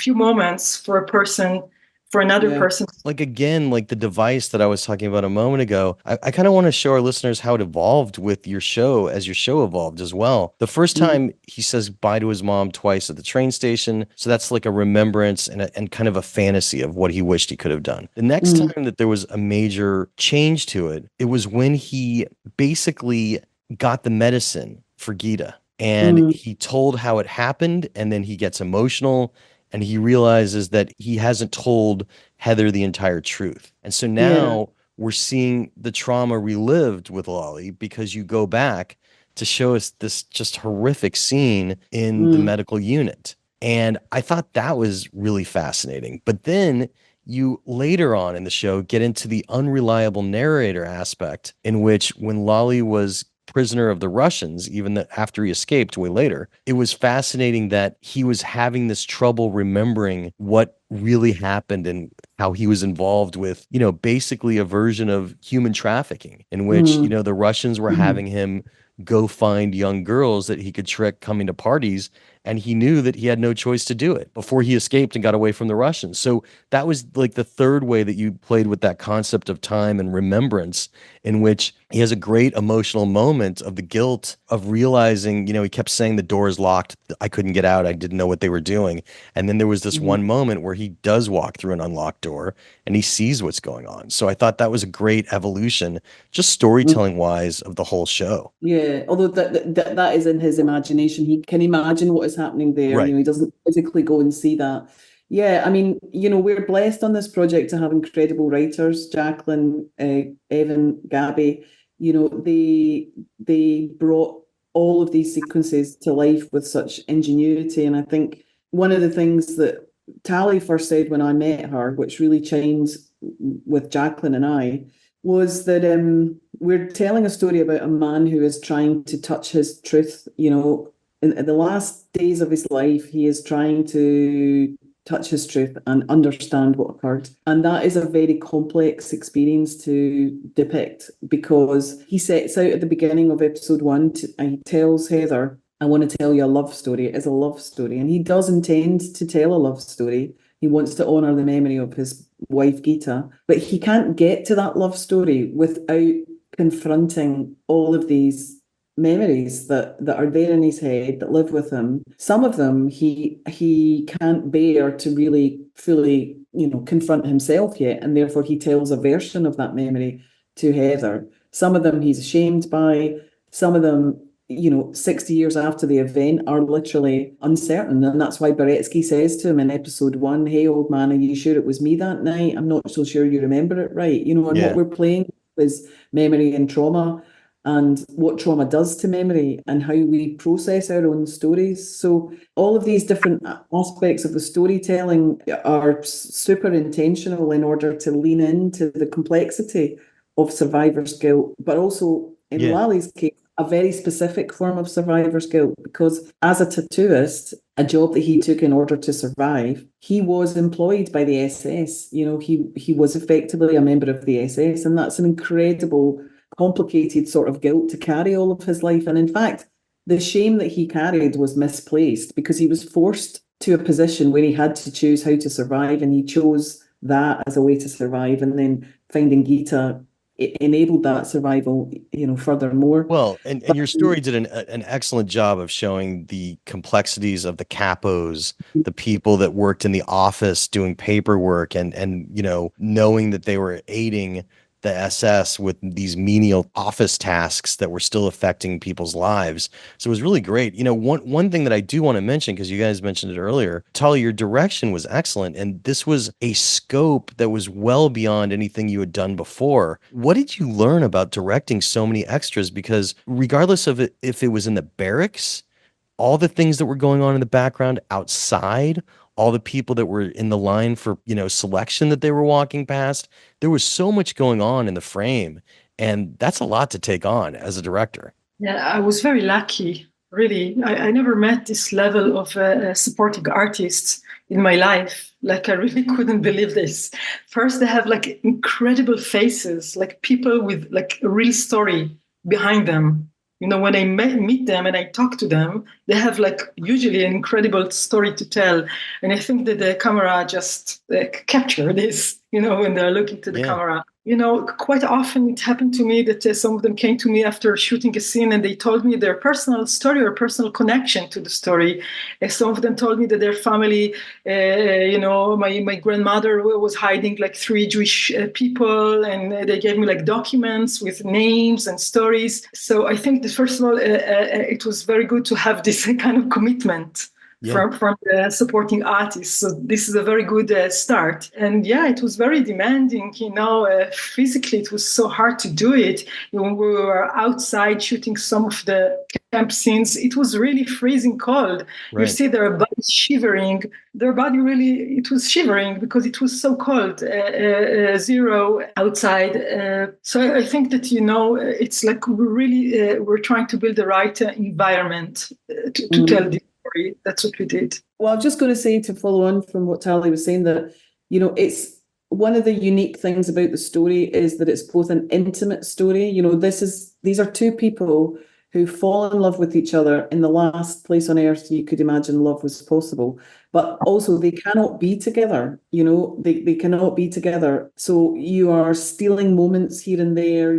moments for a person, for another person. Like, again, like the device that I was talking about a moment ago, I kind of want to show our listeners how it evolved with your show as your show evolved as well. The first time he says bye to his mom twice at the train station. So that's like a remembrance and kind of a fantasy of what he wished he could have done. The next time that there was a major change to it, it was when he basically got the medicine for Gita and he told how it happened, and then he gets emotional and he realizes that he hasn't told Heather the entire truth. And so now we're seeing the trauma relived with Lali, because you go back to show us this just horrific scene in the medical unit. And I thought that was really fascinating. But then you later on in the show get into the unreliable narrator aspect, in which when Lali was prisoner of the Russians, even after he escaped way later, it was fascinating that he was having this trouble remembering what really happened and how he was involved with, basically a version of human trafficking, in which, the Russians were having him go find young girls that he could trick coming to parties. And he knew that he had no choice to do it before he escaped and got away from the Russians. So that was like the third way that you played with that concept of time and remembrance, in which he has a great emotional moment of the guilt of realizing, he kept saying the door is locked. I couldn't get out. I didn't know what they were doing. And then there was this one moment where he does walk through an unlocked door and he sees what's going on. So I thought that was a great evolution, just storytelling wise, of the whole show. Yeah, although that is in his imagination. He can imagine what is happening there. Right. He doesn't physically go and see that. Yeah, I mean, we're blessed on this project to have incredible writers, Jacqueline, Evan, Gabby. They brought all of these sequences to life with such ingenuity. And I think one of the things that Tali first said when I met her, which really chimed with Jacqueline and I, was that we're telling a story about a man who is trying to touch his truth. In the last days of his life, he is trying to touch his truth and understand what occurred. And that is a very complex experience to depict, because he sets out at the beginning of episode 1 and he tells Heather, I want to tell you a love story. It is a love story. And he does intend to tell a love story. He wants to honour the memory of his wife, Gita, but he can't get to that love story without confronting all of these memories that are there in his head, that live with him. Some of them he can't bear to really fully, confront himself yet, and therefore he tells a version of that memory to Heather. Some of them he's ashamed by. Some of them, 60 years after the event, are literally uncertain. And that's why Beretsky says to him in episode 1, hey, old man, are you sure it was me that night? I'm not so sure you remember it right. And what we're playing is memory and trauma, and what trauma does to memory, and how we process our own stories. So all of these different aspects of the storytelling are super intentional in order to lean into the complexity of survivor's guilt, but also in Lali's case, a very specific form of survivor's guilt, because as a tattooist, a job that he took in order to survive, he was employed by the SS. He was effectively a member of the SS, and that's an incredible, complicated sort of guilt to carry all of his life. And in fact, the shame that he carried was misplaced, because he was forced to a position where he had to choose how to survive, and he chose that as a way to survive. And then finding Gita enabled that survival, furthermore. Well, and your story did an excellent job of showing the complexities of the capos, the people that worked in the office doing paperwork, and knowing that they were aiding the SS with these menial office tasks that were still affecting people's lives. So it was really great. One thing that I do want to mention, because you guys mentioned it earlier, Tali, your direction was excellent. And this was a scope that was well beyond anything you had done before. What did you learn about directing so many extras? Because regardless of if it was in the barracks, all the things that were going on in the background outside, all the people that were in the line for, selection that they were walking past. There was so much going on in the frame, and that's a lot to take on as a director. Yeah, I was very lucky, really. I never met this level of supporting artists in my life. Like, I really couldn't believe this. First, they have like incredible faces, like people with like a real story behind them. When I meet them and I talk to them, they have like usually an incredible story to tell. And I think that the camera just capture this, when they're looking to the camera. Quite often it happened to me that some of them came to me after shooting a scene and they told me their personal story or personal connection to the story. Some of them told me that their family, my grandmother was hiding like 3 Jewish people, and they gave me like documents with names and stories. So I think that first of all, it was very good to have this kind of commitment. From the supporting artists. So this is a very good start. And yeah, it was very demanding, physically it was so hard to do it. When we were outside shooting some of the camp scenes, it was really freezing cold. Right. You see their bodies shivering. Their body really, it was shivering because it was so cold, 0 outside. So I think that, it's like we're trying to build the right environment to tell this. That's what we did. Well, I'm just going to say, to follow on from what Tali was saying, that, it's one of the unique things about the story is that it's both an intimate story. These are 2 people who fall in love with each other in the last place on earth you could imagine love was possible. But also they cannot be together, they cannot be together. So you are stealing moments here and there.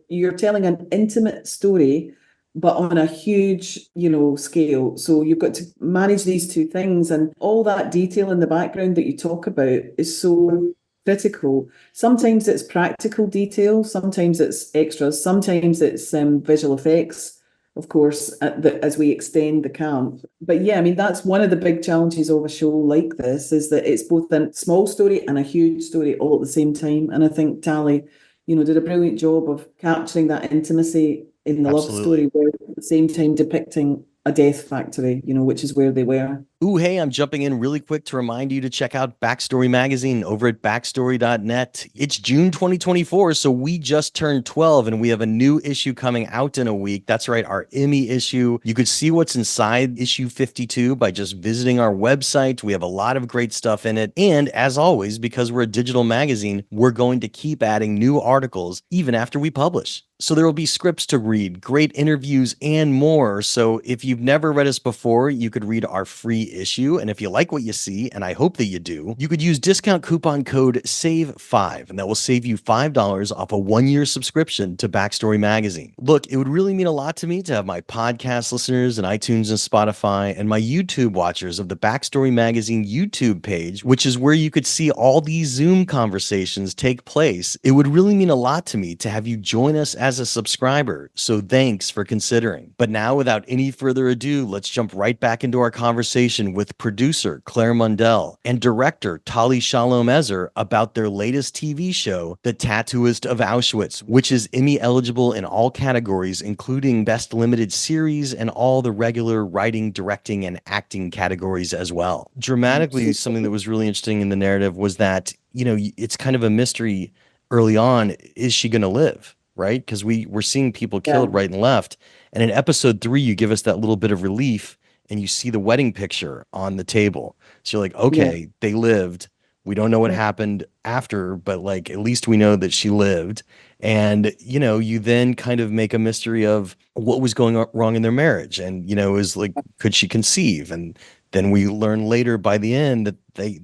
You're telling an intimate story, but on a huge, scale. So you've got to manage these 2 things, and all that detail in the background that you talk about is so critical. Sometimes it's practical detail, sometimes it's extras, sometimes it's visual effects, of course, as we extend the camp. But yeah, that's one of the big challenges of a show like this, is that it's both a small story and a huge story all at the same time. And I think Tali, did a brilliant job of capturing that intimacy in the love story, while at the same time depicting a death factory, which is where they were. Ooh, hey, I'm jumping in really quick to remind you to check out Backstory Magazine over at backstory.net. It's June 2024, so we just turned 12, and we have a new issue coming out in a week. That's right, our Emmy issue. You could see what's inside issue 52 by just visiting our website. We have a lot of great stuff in it. And as always, because we're a digital magazine, we're going to keep adding new articles even after we publish. So there will be scripts to read, great interviews, and more. So if you've never read us before, you could read our free issue. And if you like what you see, and I hope that you do, you could use discount coupon code SAVE5, and that will save you $5 off a 1-year subscription to Backstory Magazine. Look, it would really mean a lot to me to have my podcast listeners and iTunes and Spotify and my YouTube watchers of the Backstory Magazine YouTube page, which is where you could see all these Zoom conversations take place. It would really mean a lot to me to have you join us as a subscriber. So thanks for considering. But now, without any further ado, let's jump right back into our conversation with producer Claire Mundell and director Tali Shalom-Ezer about their latest TV show, The Tattooist of Auschwitz, which is Emmy eligible in all categories, including Best Limited Series and all the regular writing, directing, and acting categories as well. Dramatically, something that was really interesting in the narrative was that, it's kind of a mystery early on. Is she going to live? Right? Because we're seeing people killed right and left. And in episode 3, you give us that little bit of relief and you see the wedding picture on the table. So you're like, okay, they lived. We don't know what happened after, but like, at least we know that she lived. And, you then kind of make a mystery of what was going wrong in their marriage. And, is like, could she conceive? And then we learn later by the end that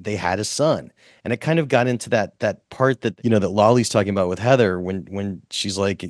they had a son. And it kind of got into that part that, that Lolly's talking about with Heather when she's like,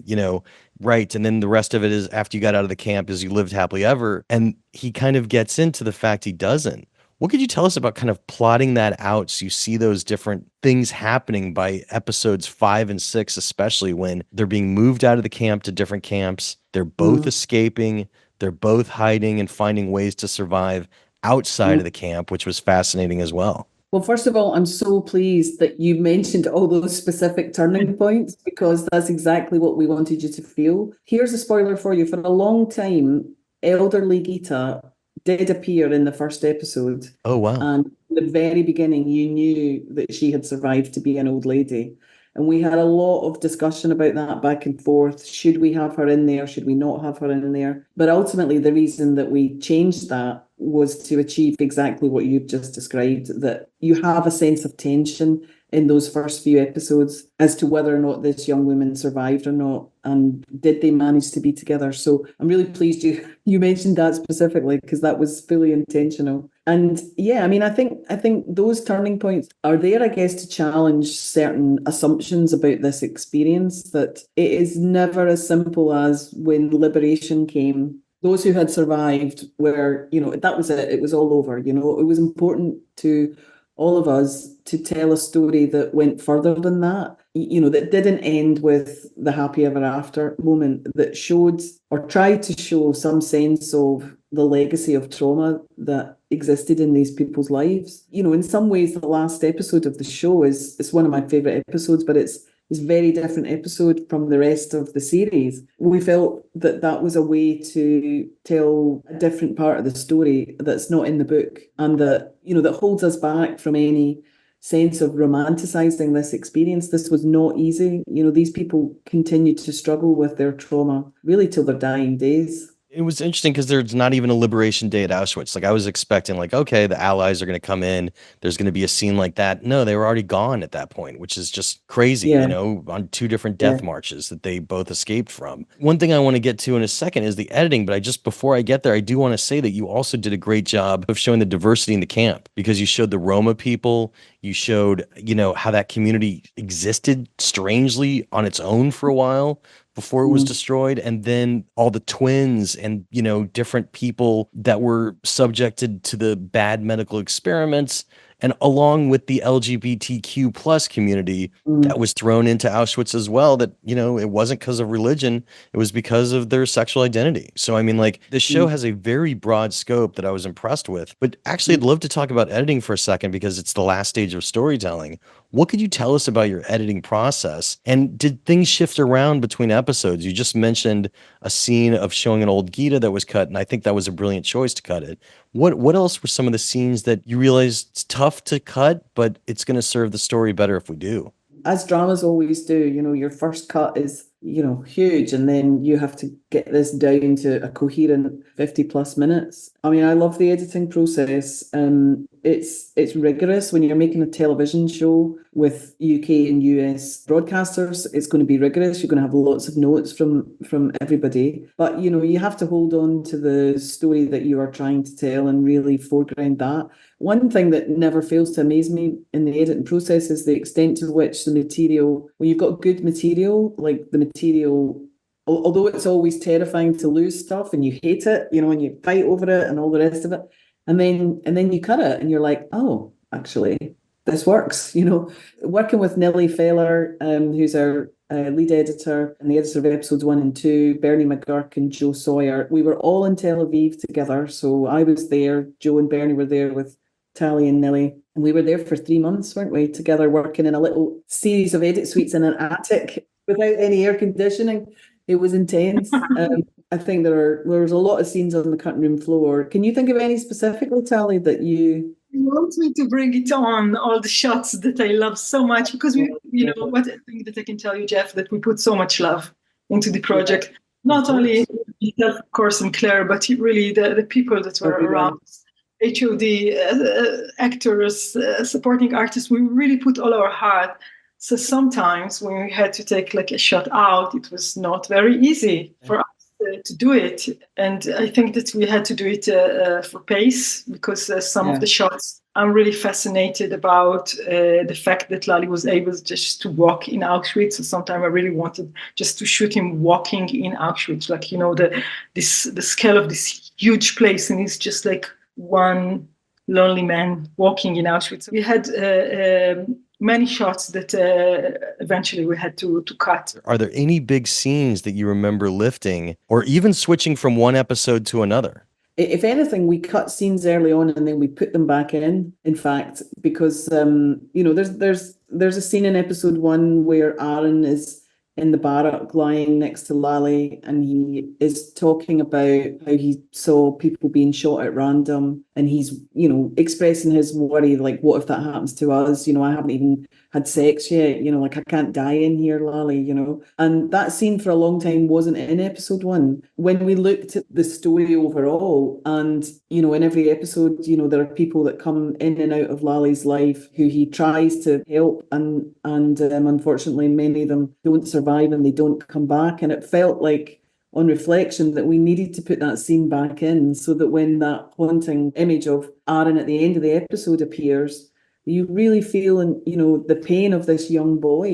right. And then the rest of it is after you got out of the camp is you lived happily ever. And he kind of gets into the fact he doesn't. What could you tell us about kind of plotting that out so you see those different things happening by episodes 5 and 6, especially when they're being moved out of the camp to different camps. They're both escaping. They're both hiding and finding ways to survive outside of the camp, which was fascinating as well. Well, first of all, I'm so pleased that you mentioned all those specific turning points, because that's exactly what we wanted you to feel. Here's a spoiler for you. For a long time, elderly Gita did appear in the first episode. Oh, wow. And in the very beginning, you knew that she had survived to be an old lady. And we had a lot of discussion about that back and forth. Should we have her in there? Should we not have her in there? But ultimately, the reason that we changed that was to achieve exactly what you've just described, that you have a sense of tension in those first few episodes as to whether or not this young woman survived or not, and did they manage to be together. So I'm really pleased you mentioned that specifically, because that was fully intentional. And yeah, I mean, I think those turning points are there, I guess, to challenge certain assumptions about this experience, that it is never as simple as when liberation came. Those who had survived were, that was it. It was all over. It was important to all of us to tell a story that went further than that, that didn't end with the happy ever after moment, that showed or tried to show some sense of the legacy of trauma that existed in these people's lives. In some ways, the last episode of the show is one of my favorite episodes, but it's very different episode from the rest of the series. We felt that was a way to tell a different part of the story that's not in the book, and that holds us back from any sense of romanticizing this experience. This was not easy. These people continued to struggle with their trauma really till their dying days. It was interesting because there's not even a liberation day at Auschwitz. Like, I was expecting, like, okay, the Allies are going to come in. There's going to be a scene like that. No, they were already gone at that point, which is just crazy, on 2 different death marches that they both escaped from. One thing I want to get to in a second is the editing, but before I get there, I do want to say that you also did a great job of showing the diversity in the camp, because you showed the Roma people. You showed, how that community existed strangely on its own for a while before it was destroyed, and then all the twins and different people that were subjected to the bad medical experiments, and along with the LGBTQ plus community that was thrown into Auschwitz as well, that it wasn't because of religion, it was because of their sexual identity. So I mean, like, this show has a very broad scope that I was impressed with. But actually, I'd love to talk about editing for a second, because it's the last stage of storytelling. What could you tell us about your editing process? And did things shift around between episodes? You just mentioned a scene of showing an old Gita that was cut, and I think that was a brilliant choice to cut it. What else were some of the scenes that you realized it's tough to cut, but it's going to serve the story better if we do? As dramas always do, your first cut is, huge, and then you have to get this down to a coherent 50 plus minutes. I mean, I love the editing process. It's rigorous. When you're making a television show with UK and US broadcasters, it's going to be rigorous. You're going to have lots of notes from everybody, but you have to hold on to the story that you are trying to tell and really foreground that. One thing that never fails to amaze me in the editing process is the extent to which the material, when you've got good material, like the material, although it's always terrifying to lose stuff and you hate it, and you fight over it and all the rest of it, and then you cut it and you're like, oh, actually, this works. Working with Nellie Feller, who's our lead editor and the editor of episodes 1 and 2, Bernie McGurk and Joe Sawyer, we were all in Tel Aviv together. So I was there, Joe and Bernie were there with Tali and Nellie, and we were there for 3 months, weren't we, together, working in a little series of edit suites in an attic without any air conditioning. It was intense. I think there was a lot of scenes on the cutting room floor. Can you think of any specifically, Tali, that you want me to bring it on, all the shots that I love so much? Because what I think that I can tell you, Jeff, that we put so much love into the project. Not only myself, of course, and Claire, but really the people that were around. HOD, actors, supporting artists, we really put all our heart. So sometimes when we had to take like a shot out, it was not very easy for us to do it. And I think that we had to do it for pace, because some of the shots, I'm really fascinated about the fact that Lali was able just to walk in Auschwitz. So sometimes I really wanted just to shoot him walking in Auschwitz, like, the scale of this huge place, and it's just like one lonely man walking in Auschwitz. We had many shots that eventually we had to cut. Are there any big scenes that you remember lifting, or even switching from one episode to another? If anything, we cut scenes early on and then we put them back in fact, because there's a scene in episode 1 where Aaron is in the barrack lying next to Lally, and he is talking about how he saw people being shot at random, and he's, expressing his worry, like, what if that happens to us? I haven't even had sex yet, like, I can't die in here, Lally, And that scene for a long time wasn't in episode 1. When we looked at the story overall, and, in every episode, there are people that come in and out of Lally's life who he tries to help, and unfortunately many of them don't survive and they don't come back. And it felt like, on reflection, that we needed to put that scene back in so that when that haunting image of Aaron at the end of the episode appears, you really feel, the pain of this young boy,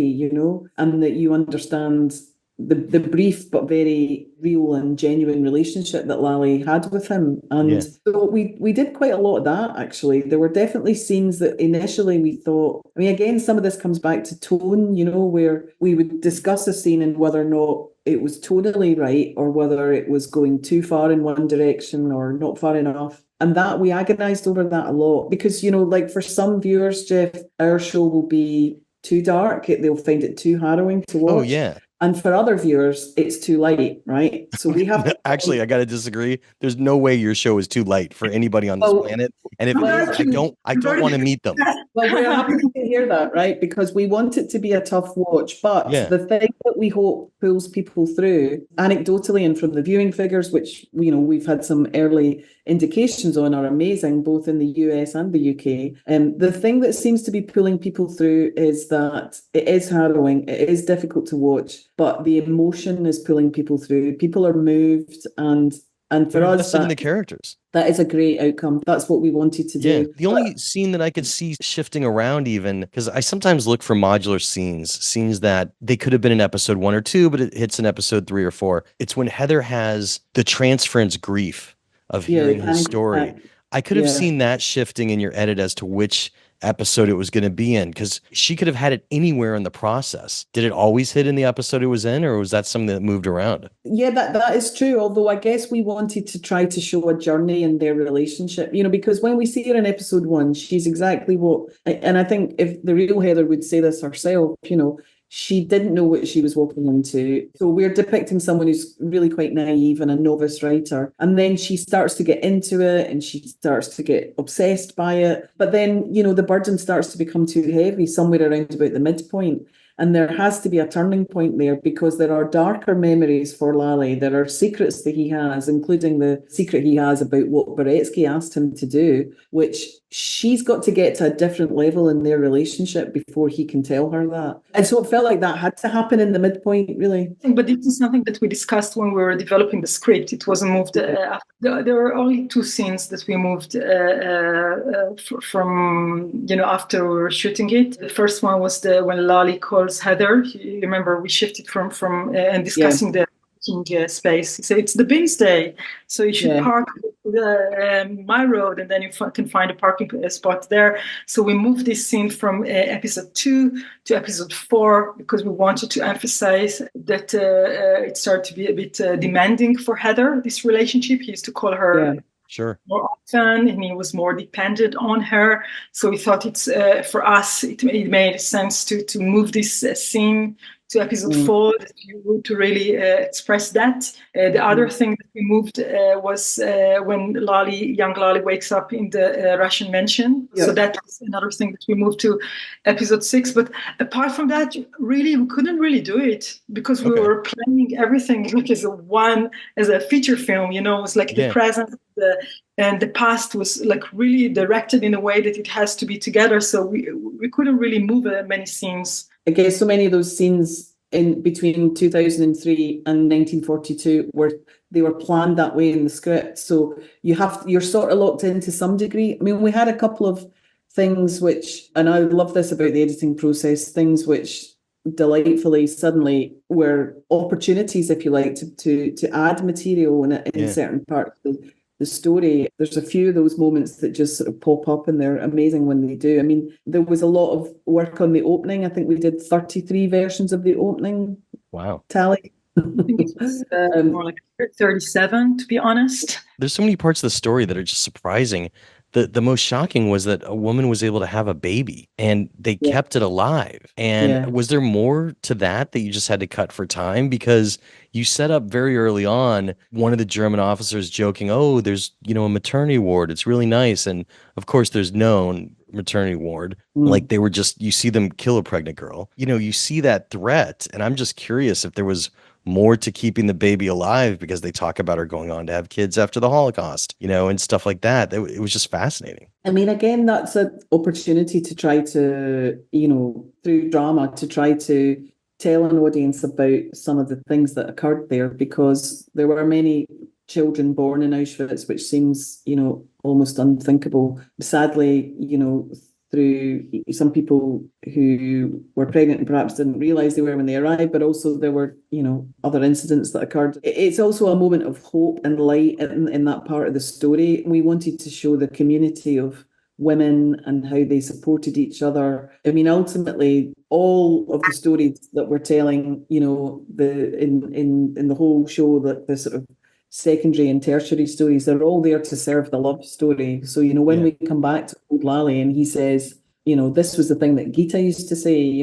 and that you understand the brief but very real and genuine relationship that Lally had with him. And so we did quite a lot of that, actually. There were definitely scenes that initially we thought, again, some of this comes back to tone, where we would discuss a scene and whether or not it was tonally right, or whether it was going too far in one direction or not far enough. And that we agonized over that a lot because, like for some viewers, Jeff, our show will be too dark. They'll find it too harrowing to watch. Oh, yeah. And for other viewers, it's too light, right? So we have to... Actually, I got to disagree. There's no way your show is too light for anybody on this planet. And if it is, I don't want to meet them. Well, we're happy to hear that, right? Because we want it to be a tough watch. But the thing that we hope pulls people through, anecdotally and from the viewing figures, which, we've had some early indications on, are amazing, both in the US and the UK. The thing that seems to be pulling people through is that it is harrowing, it is difficult to watch, but the emotion is pulling people through. People are moved, and for us, in the characters. That is a great outcome. That's what we wanted to do. Yeah. The only scene that I could see shifting around, even, because I sometimes look for modular scenes that they could have been in episode 1 or 2, but it hits in episode 3 or 4. It's when Heather has the transference grief of hearing his story. I could have seen that shifting in your edit as to which episode it was going to be in, because she could have had it anywhere in the process. Did it always hit in the episode it was in, or was that something that moved around? Yeah, that is true. Although I guess we wanted to try to show a journey in their relationship, because when we see her in episode 1, she's exactly what, and I think if the real Heather would say this herself, she didn't know what she was walking into. So we're depicting someone who's really quite naive and a novice writer. And then she starts to get into it and she starts to get obsessed by it. But then, the burden starts to become too heavy somewhere around about the midpoint. And there has to be a turning point there, because there are darker memories for Lally. There are secrets that he has, including the secret he has about what Boretsky asked him to do, which she's got to get to a different level in their relationship before he can tell her that. And so it felt like that had to happen in the midpoint, really. But this is something that we discussed when we were developing the script. It wasn't moved. There were only 2 scenes that we moved from, after we were shooting it. The first one was when Lally calls Heather. You remember we shifted from and discussing the space. He said, it's the Beans Day, so you should park my road, and then you can find a parking spot there. So we moved this scene from episode 2 to episode 4 because we wanted to emphasize that it started to be a bit demanding for Heather, this relationship. He used to call her more often, and he was more dependent on her. So we thought it's for us, it made sense to move this scene to episode 4 to really express that. The other thing that we moved was when young Lally wakes up in the Russian mansion. So that was another thing that we moved to episode 6. But apart from that, really, we couldn't really do it because we were planning everything like as a feature film, it was like the present and the past was like really directed in a way that it has to be together. So we couldn't really move many scenes. I guess so many of those scenes in between 2003 and 1942 they were planned that way in the script. So you're sort of locked into some degree. I mean, we had a couple of things which, and I love this about the editing process, things which delightfully suddenly were opportunities, if you like, to add material in certain parts of the story. There's a few of those moments that just sort of pop up, and they're amazing when they do. I mean, there was a lot of work on the opening. I think we did 33 versions of the opening. Wow. Tally. I think it was more like 37, to be honest. There's so many parts of the story that are just surprising the most shocking was that a woman was able to have a baby and they Yeah. kept it alive. And Yeah. was there more to that you just had to cut for time? Because you set up very early on, one of the German officers joking, oh, there's, a maternity ward. It's really nice. And of course, there's no maternity ward. Like they were just, you see them kill a pregnant girl. You see that threat. And I'm just curious if there was more to keeping the baby alive, because they talk about her going on to have kids after the Holocaust, and stuff like that. It was just fascinating. I mean, again, that's an opportunity to try to, through drama, to try to tell an audience about some of the things that occurred there, because there were many children born in Auschwitz, which seems, almost unthinkable. Sadly, through some people who were pregnant and perhaps didn't realize they were when they arrived, but also there were, other incidents that occurred. It's also a moment of hope and light in that part of the story. We wanted to show the community of women and how they supported each other. I mean, ultimately, all of the stories that we're telling, in the whole show, that the sort of secondary and tertiary stories, they're all there to serve the love story. So, when we come back to old Lally and he says, this was the thing that Gita used to say,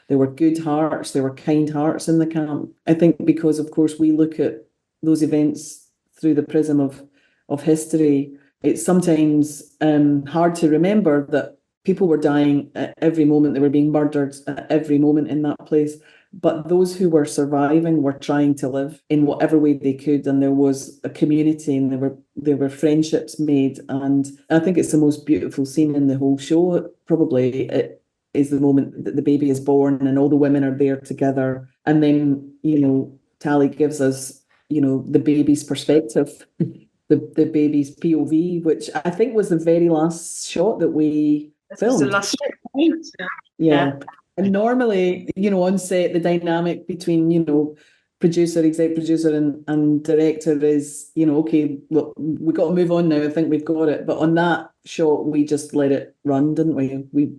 there were good hearts, there were kind hearts in the camp. I think because, of course, we look at those events through the prism of history, it's sometimes hard to remember that people were dying at every moment. They were being murdered at every moment in that place. But those who were surviving were trying to live in whatever way they could, and there was a community, and there were friendships made. And I think it's the most beautiful scene in the whole show. Probably it is the moment that the baby is born, and all the women are there together. And then Tali gives us the baby's perspective, the baby's POV, which I think was the very last shot that we filmed. The last shot. Yeah. And normally, on set, the dynamic between, producer, exec producer and director is, okay, well, we got to move on now. I think we've got it. But on that shot, we just let it run, didn't we? We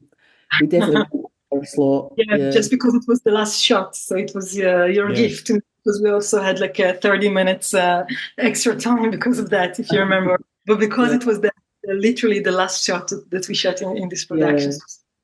definitely our slot. Yeah, just because it was the last shot. So it was your gift to me, because we also had like 30 minutes extra time because of that, if you remember. But because it was literally the last shot that we shot in this production.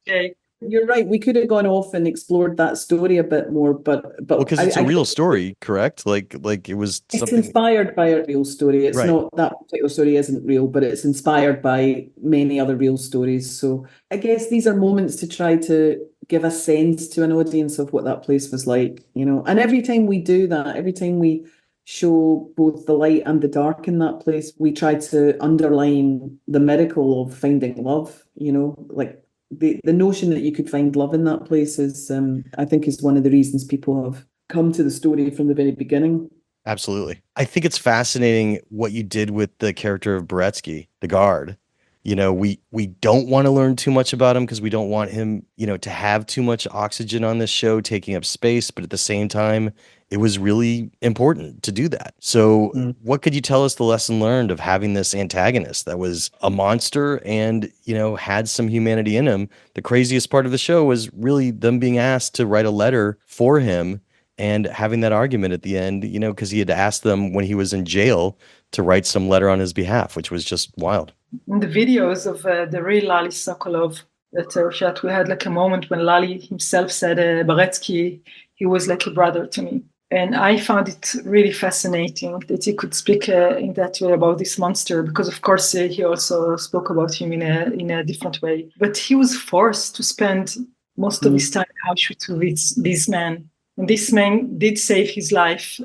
Okay. You're right. We could have gone off and explored that story a bit more, but because it's a real story, correct? Like it was. It's inspired by a real story. It's right. Not that particular story isn't real, but it's inspired by many other real stories. So I guess these are moments to try to give a sense to an audience of what that place was like, And every time we do that, every time we show both the light and the dark in that place, we try to underline the miracle of finding love. Like. The notion that you could find love in that place is, I think, is one of the reasons people have come to the story from the very beginning. Absolutely. I think it's fascinating what you did with the character of Beretsky, the guard. We don't want to learn too much about him because we don't want him, to have too much oxygen on this show, taking up space. But at the same time, it was really important to do that. So what could you tell us the lesson learned of having this antagonist that was a monster and, had some humanity in him? The craziest part of the show was really them being asked to write a letter for him and having that argument at the end, because he had asked them when he was in jail to write some letter on his behalf, which was just wild. In the videos of the real Lali Sokolov that shot, we had like a moment when Lali himself said, Beretsky, he was like a brother to me. And I found it really fascinating that he could speak in that way about this monster, because of course he also spoke about him in a different way. But he was forced to spend most of his time in Auschwitz with this man. And this man did save his life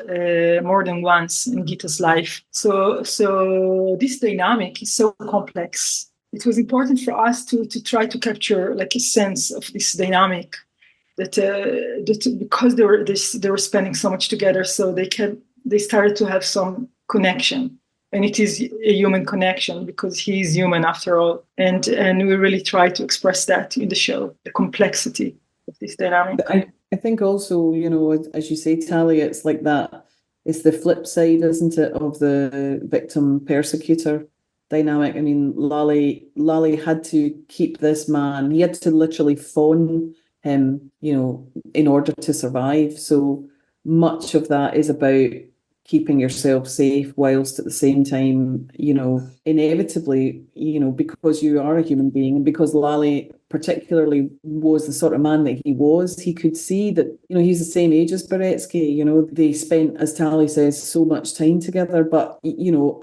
more than once in Gita's life. So this dynamic is so complex. It was important for us to try to capture like a sense of this dynamic. That because they were spending so much together, so they started to have some connection, and it is a human connection because he is human after all, and we really try to express that in the show, the complexity of this dynamic. I think also, as you say, Tali, it's like that. It's the flip side, isn't it, of the victim persecutor dynamic. I mean, Lali had to keep this man. He had to literally fawn him, in order to survive. So much of that is about keeping yourself safe whilst at the same time, inevitably, because you are a human being, and because Lally particularly was the sort of man that he was, he could see that, he's the same age as Beretsky. They spent, as Tali says, so much time together. But,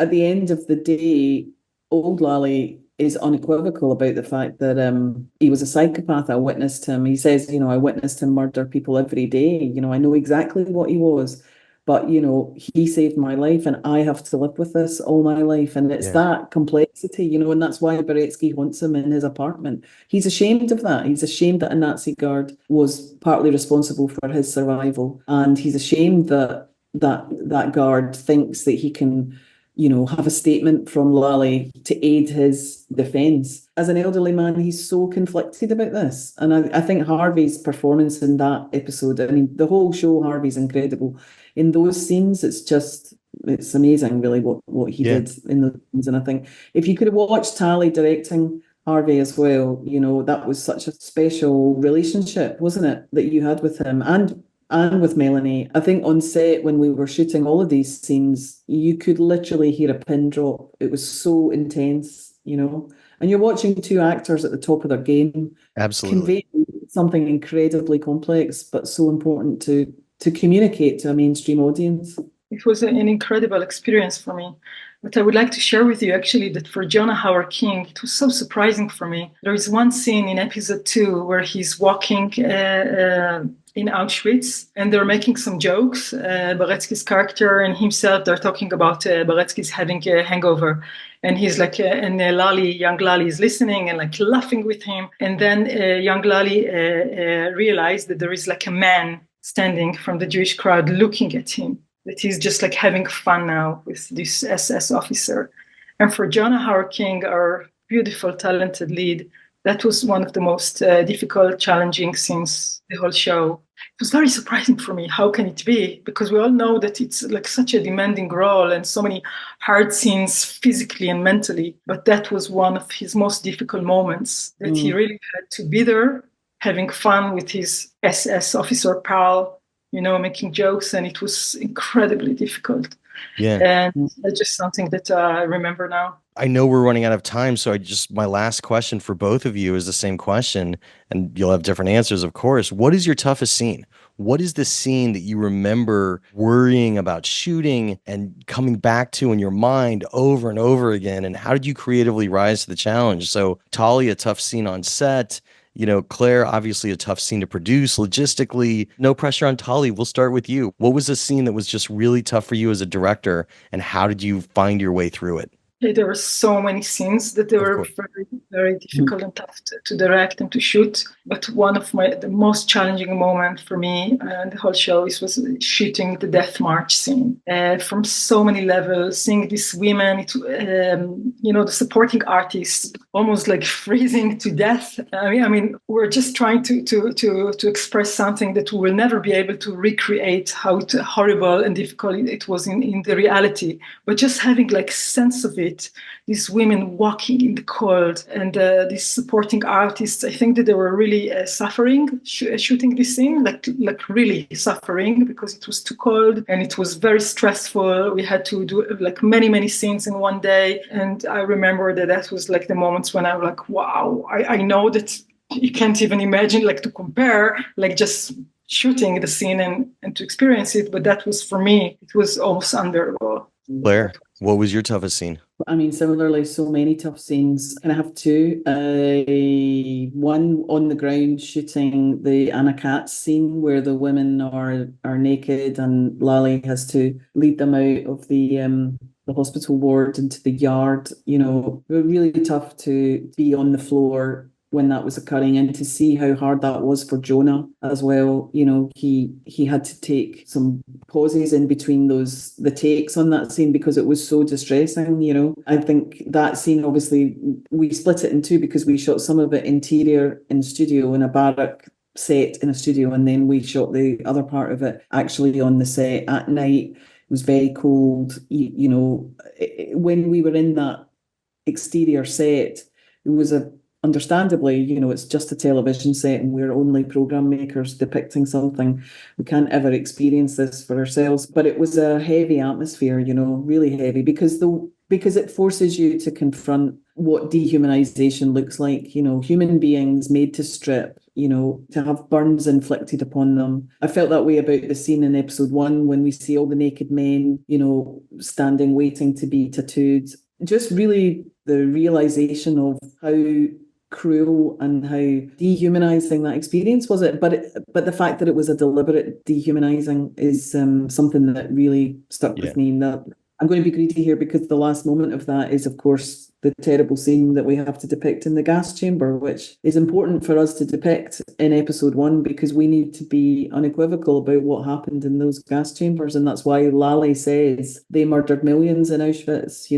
at the end of the day, old Lally is unequivocal about the fact that he was a psychopath. I witnessed him. He says, I witnessed him murder people every day. I know exactly what he was. But, he saved my life, and I have to live with this all my life. And it's that complexity, and that's why Beretsky haunts him in his apartment. He's ashamed of that. He's ashamed that a Nazi guard was partly responsible for his survival. And he's ashamed that that guard thinks that he can, have a statement from Lally to aid his defence. As an elderly man, he's so conflicted about this. And I think Harvey's performance in that episode, the whole show, Harvey's incredible. In those scenes, it's amazing, really, what he did in those scenes. And I think if you could have watched Tali directing Harvey as well, that was such a special relationship, wasn't it, that you had with him and with Melanie. I think on set, when we were shooting all of these scenes, you could literally hear a pin drop. It was so intense, and you're watching two actors at the top of their game. Absolutely. Convey something incredibly complex, but so important to communicate to a mainstream audience. It was an incredible experience for me. But I would like to share with you, actually, that for Jonah Hauer-King, it was so surprising for me. There is one scene in episode 2 where he's walking in Auschwitz, and they're making some jokes. Beretsky's character and himself, they're talking about Beretsky's having a hangover. And he's like, and young Lally is listening and like laughing with him. And then young Lally realized that there is like a man standing from the Jewish crowd looking at him, that he's just like having fun now with this SS officer. And for Jonah Hauer-King, our beautiful, talented lead, that was one of the most difficult, challenging scenes the whole show. It was very surprising for me. How can it be? Because we all know that it's like such a demanding role and so many hard scenes physically and mentally. But that was one of his most difficult moments, that he really had to be there, having fun with his SS officer pal, making jokes, and it was incredibly difficult. Yeah. And it's just something that I remember now. I know we're running out of time, so my last question for both of you is the same question, and you'll have different answers, of course. What is your toughest scene? What is the scene that you remember worrying about shooting and coming back to in your mind over and over again? And how did you creatively rise to the challenge? So Tali, a tough scene on set. Claire, obviously a tough scene to produce logistically. No pressure on Tali. We'll start with you. What was a scene that was just really tough for you as a director, and how did you find your way through it? There were so many scenes that they were very, very difficult and tough to direct and to shoot. But one of the most challenging moments for me and the whole show was shooting the Death March scene. From so many levels, seeing these women, the supporting artists almost like freezing to death. I mean, we're just trying to express something that we will never be able to recreate how horrible and difficult it was in the reality. But just having like sense of it. These women walking in the cold, and these supporting artists, I think that they were really suffering shooting this scene, like really suffering, because it was too cold and it was very stressful. We had to do like many scenes in one day, and I remember that was like the moments when I was like, wow, I know that you can't even imagine like to compare like just shooting the scene and to experience it, but that was, for me, it was almost unbearable. Claire, what was your toughest scene? I mean, similarly, so many tough scenes. And I have two. One on the ground shooting the Anna Katz scene where the women are naked and Lally has to lead them out of the hospital ward into the yard. Really tough to be on the floor when that was occurring, and to see how hard that was for Jonah as well. He had to take some pauses in between the takes on that scene because it was so distressing. I think that scene, obviously, we split it in two because we shot some of it interior in studio in a barrack set in a studio, and then we shot the other part of it actually on the set at night. It was very cold. When we were in that exterior set, it was a understandably, it's just a television set and we're only program makers depicting something. We can't ever experience this for ourselves. But it was a heavy atmosphere, really heavy, because it forces you to confront what dehumanization looks like. Human beings made to strip, to have burns inflicted upon them. I felt that way about the scene in episode 1 when we see all the naked men, standing waiting to be tattooed. Just really the realization of how cruel and how dehumanizing that experience was. But the fact that it was a deliberate dehumanizing is something that really stuck with me. And that I'm going to be greedy here, because the last moment of that is, of course, the terrible scene that we have to depict in the gas chamber, which is important for us to depict in episode 1, because we need to be unequivocal about what happened in those gas chambers. And that's why Lali says they murdered millions in Auschwitz,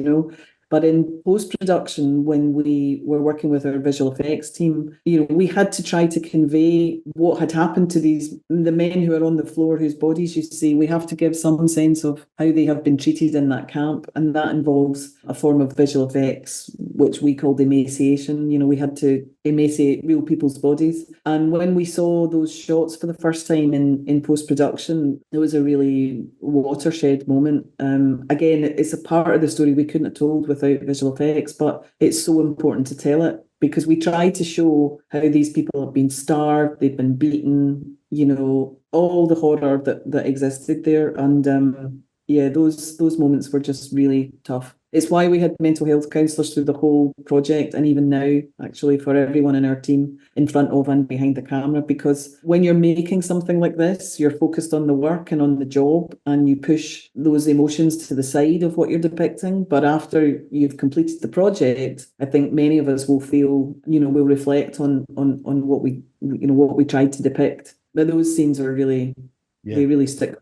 But in post-production, when we were working with our visual effects team, we had to try to convey what had happened to the men who are on the floor, whose bodies you see. We have to give some sense of how they have been treated in that camp. And that involves a form of visual effects, which we called emaciation. We had to emaciate real people's bodies. And when we saw those shots for the first time in post-production, it was a really watershed moment. Again, it's a part of the story we couldn't have told without visual effects, but it's so important to tell it, because we try to show how these people have been starved, they've been beaten, all the horror that existed there. And those moments were just really tough. It's why we had mental health counsellors through the whole project, and even now, actually, for everyone in our team, in front of and behind the camera, because when you're making something like this, you're focused on the work and on the job, and you push those emotions to the side of what you're depicting. But after you've completed the project, I think many of us will feel, will reflect on what we tried to depict. But those scenes are really, they really stick.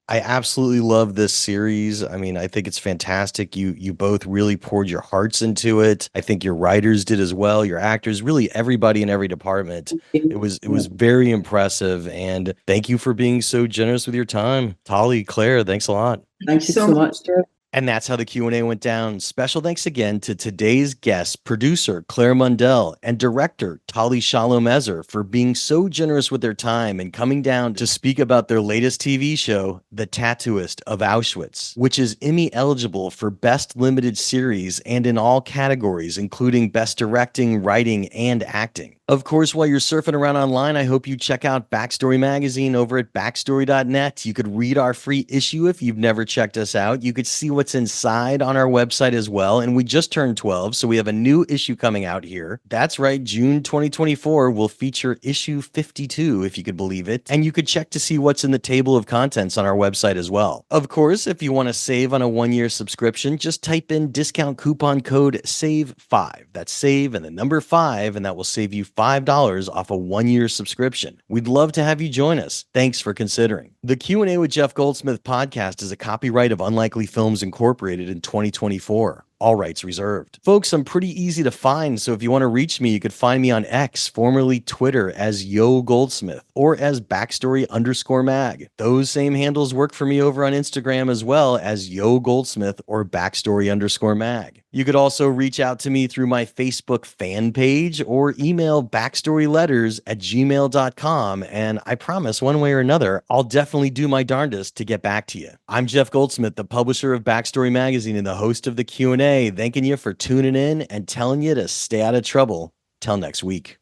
I absolutely love this series. I mean, I think it's fantastic. You both really poured your hearts into it. I think your writers did as well, your actors, really everybody in every department. It was very impressive. And thank you for being so generous with your time. Tali, Claire, thanks a lot. Thank you so much, Jeff. And that's how the Q&A went down. Special thanks again to today's guest, producer Claire Mundell, and director Tali Shalom-Ezer, for being so generous with their time and coming down to speak about their latest TV show, The Tattooist of Auschwitz, which is Emmy eligible for Best Limited Series and in all categories, including Best Directing, Writing, and Acting. Of course, while you're surfing around online, I hope you check out Backstory Magazine over at backstory.net. You could read our free issue if you've never checked us out. You could see what's inside on our website as well. And we just turned 12, so we have a new issue coming out here. That's right, June 2024 will feature issue 52, if you could believe it. And you could check to see what's in the table of contents on our website as well. Of course, if you want to save on a one-year subscription, just type in discount coupon code SAVE5. That's SAVE and the number 5, and that will save you $5 off a one-year subscription. We'd love to have you join us. Thanks for considering. The Q&A with Jeff Goldsmith podcast is a copyright of Unlikely Films Incorporated in 2024. All rights reserved. Folks, I'm pretty easy to find, so if you want to reach me, you could find me on X, formerly Twitter, as Yo Goldsmith, or as Backstory_Mag. Those same handles work for me over on Instagram as well, as Yo Goldsmith or Backstory_Mag. You could also reach out to me through my Facebook fan page or email backstoryletters@gmail.com, and I promise one way or another, I'll definitely do my darndest to get back to you. I'm Jeff Goldsmith, the publisher of Backstory Magazine and the host of the Q&A, thanking you for tuning in and telling you to stay out of trouble. Till next week.